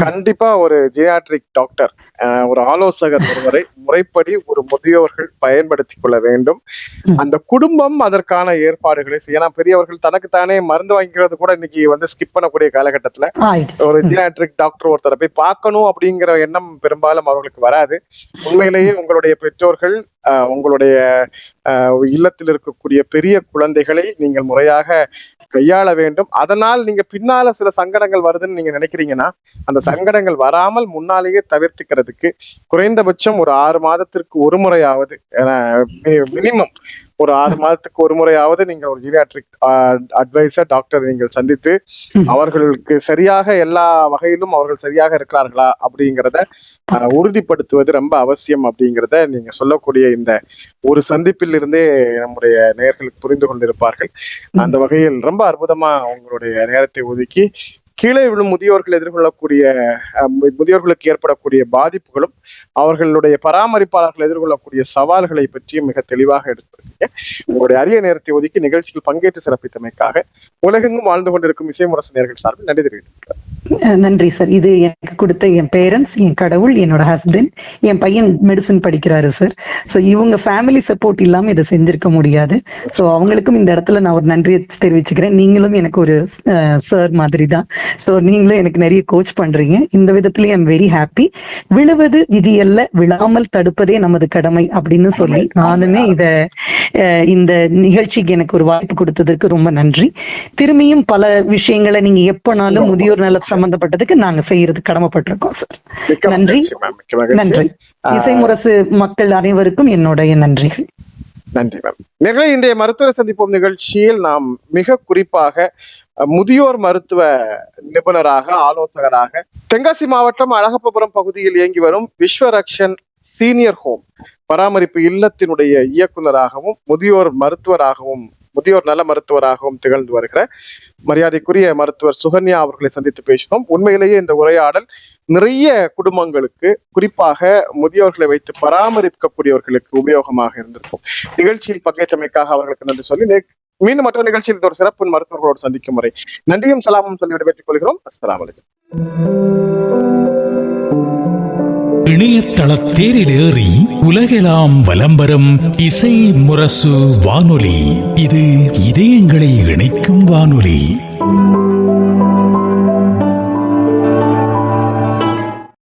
கண்டிப்பா ஒரு ஜியாட்ரிக் டாக்டர், ஒரு ஆலோசகர் ஒருவரை முறைப்படி ஒரு முதியோர்கள் பயன்படுத்திக் கொள்ள வேண்டும். அந்த குடும்பம் அதற்கான ஏற்பாடுகளை செய்யலாம். பெரியவர்கள் தனக்குத்தானே மருந்து வாங்கிக்கிறது கூட இன்னைக்கு ஸ்கிப் பண்ணக்கூடிய காலகட்டத்துல ஒரு ஜியாட்ரிக் டாக்டர் ஒருத்தரை போய் பார்க்கணும் அப்படிங்கிற எண்ணம் பெரும்பாலும் அவர்களுக்கு வராது. உண்மையிலேயே உங்களுடைய பெற்றோர்கள் உங்களுடைய இல்லத்தில் இருக்கக்கூடிய பெரிய குழந்தைகளை நீங்கள் முறையாக கையாள வேண்டும். அதனால் நீங்க பின்னால சில சங்கடங்கள் வருதுன்னு நீங்க நினைக்கிறீங்கன்னா அந்த சங்கடங்கள் வராமல் முன்னாலேயே தவிர்த்துக்கிறதுக்கு குறைந்தபட்சம் ஒரு 6 மாதத்திற்கு ஒரு முறையாவது, மினிமம் ஒரு 6 மாதத்துக்கு ஒரு முறையாவது நீங்க ஒரு ஜீரியாட்ரிக் அட்வைசர் டாக்டர் நீங்கள் சந்தித்து அவர்களுக்கு சரியாக எல்லா வகையிலும் அவர்கள் சரியாக இருக்கிறார்களா அப்படிங்கிறத உறுதிப்படுத்துவது ரொம்ப அவசியம் அப்படிங்கிறத நீங்க சொல்லக்கூடிய இந்த ஒரு சந்திப்பில் இருந்தே நம்முடைய நேயர்களுக்கு புரிந்து கொண்டிருப்பார்கள். அந்த வகையில் ரொம்ப அற்புதமா உங்களுடைய நேரத்தை ஒதுக்கி கீழே விழும் முதியோர்கள் எதிர்கொள்ளக்கூடிய முதியோர்களுக்கு ஏற்படக்கூடிய பாதிப்புகளும் அவர்களுடைய பராமரிப்பாளர்கள் எதிர்கொள்ளக்கூடிய சவால்களை பற்றியும் மிக தெளிவாக எடுத்துருக்கீங்க. உங்களுடைய அரிய நேரத்தை ஒதுக்கி நிகழ்ச்சியில் பங்கேற்று சிறப்பித்தமைக்காக உலகெங்கும் வாழ்ந்து கொண்டிருக்கும் இசை முரசு நேயர்கள் சார்பில் நன்றி தெரிவித்துக்கிறேன். நன்றி சார். இது எனக்கு கொடுத்த என் பேரண்ட்ஸ், என் கடவுள், என்னோட ஹஸ்பண்ட், என் பையன் மெடிசன் படிக்கிறாரு சார். ஸோ இவங்க ஃபேமிலி சப்போர்ட் இல்லாம இதை செஞ்சிருக்க முடியாது. ஸோ அவங்களுக்கும் இந்த இடத்துல நான் ஒரு நன்றியை தெரிவிச்சுக்கிறேன். நீங்களும் எனக்கு ஒரு சார் மாதிரி தான். ஸோ நீங்களும் எனக்கு நிறைய கோச் பண்றீங்க. இந்த விதத்துல ஐம் வெரி ஹாப்பி. விழுவது விதியல்ல, விழாமல் தடுப்பதே நமது கடமை அப்படின்னு சொல்லி நானுமே இந்த நிகழ்ச்சிக்கு எனக்கு ஒரு வாய்ப்பு கொடுத்ததற்கு ரொம்ப நன்றி. திரும்பியும் பல விஷயங்களை நீங்க எப்பனாலும் முதியோர் நல சம்பந்தப்பட்டதுக்கு நாங்க செய்யறது கடமைப்பட்டிருக்கோம் சார். நன்றி நன்றி. இசை முரசு மக்கள் அனைவருக்கும் என்னுடைய நன்றிகள். நன்றி மேம். நேர்களே, இன்றைய மருத்துவ சந்திப்போம் நிகழ்ச்சியில் நாம் மிக குறிப்பாக முதியோர் மருத்துவ நிபுணராக, ஆலோசகராக தென்காசி மாவட்டம் அழகப்பபுரம் பகுதியில் இயங்கி வரும் விஸ்வரக்ஷன் சீனியர் ஹோம் பராமரிப்பு இல்லத்தினுடைய இயக்குநராகவும் முதியோர் மருத்துவராகவும் முதியோர் நல மருத்துவராகவும் திகழ்ந்து வருகிற மரியாதைக்குரிய மருத்துவர் சுகன்யா அவர்களை சந்தித்து பேசினோம். உண்மையிலேயே இந்த உரையாடல் நிறைய குடும்பங்களுக்கு, குறிப்பாக முதியோர்களை வைத்து பராமரிக்கக்கூடியவர்களுக்கு உபயோகமாக இருந்திருக்கும். நிகழ்ச்சியில் பங்கேற்றமைக்காக அவர்களுக்கு நன்றி சொல்லி மீண்டும் மற்ற நிகழ்ச்சியில் ஒரு சிறப்பு மருத்துவர்களோடு சந்திக்கும் முறை நன்றியும் சலாமும் சொல்லி விடைபெற்றுக் கொள்கிறோம். அஸ்ஸலாமு அலைக்கும். இணையதள தேரிலேறி உலகெல்லாம் வலம்பெறும் இசை முரசு வானொலி. இது இதயங்களை இணைக்கும் வானொலி.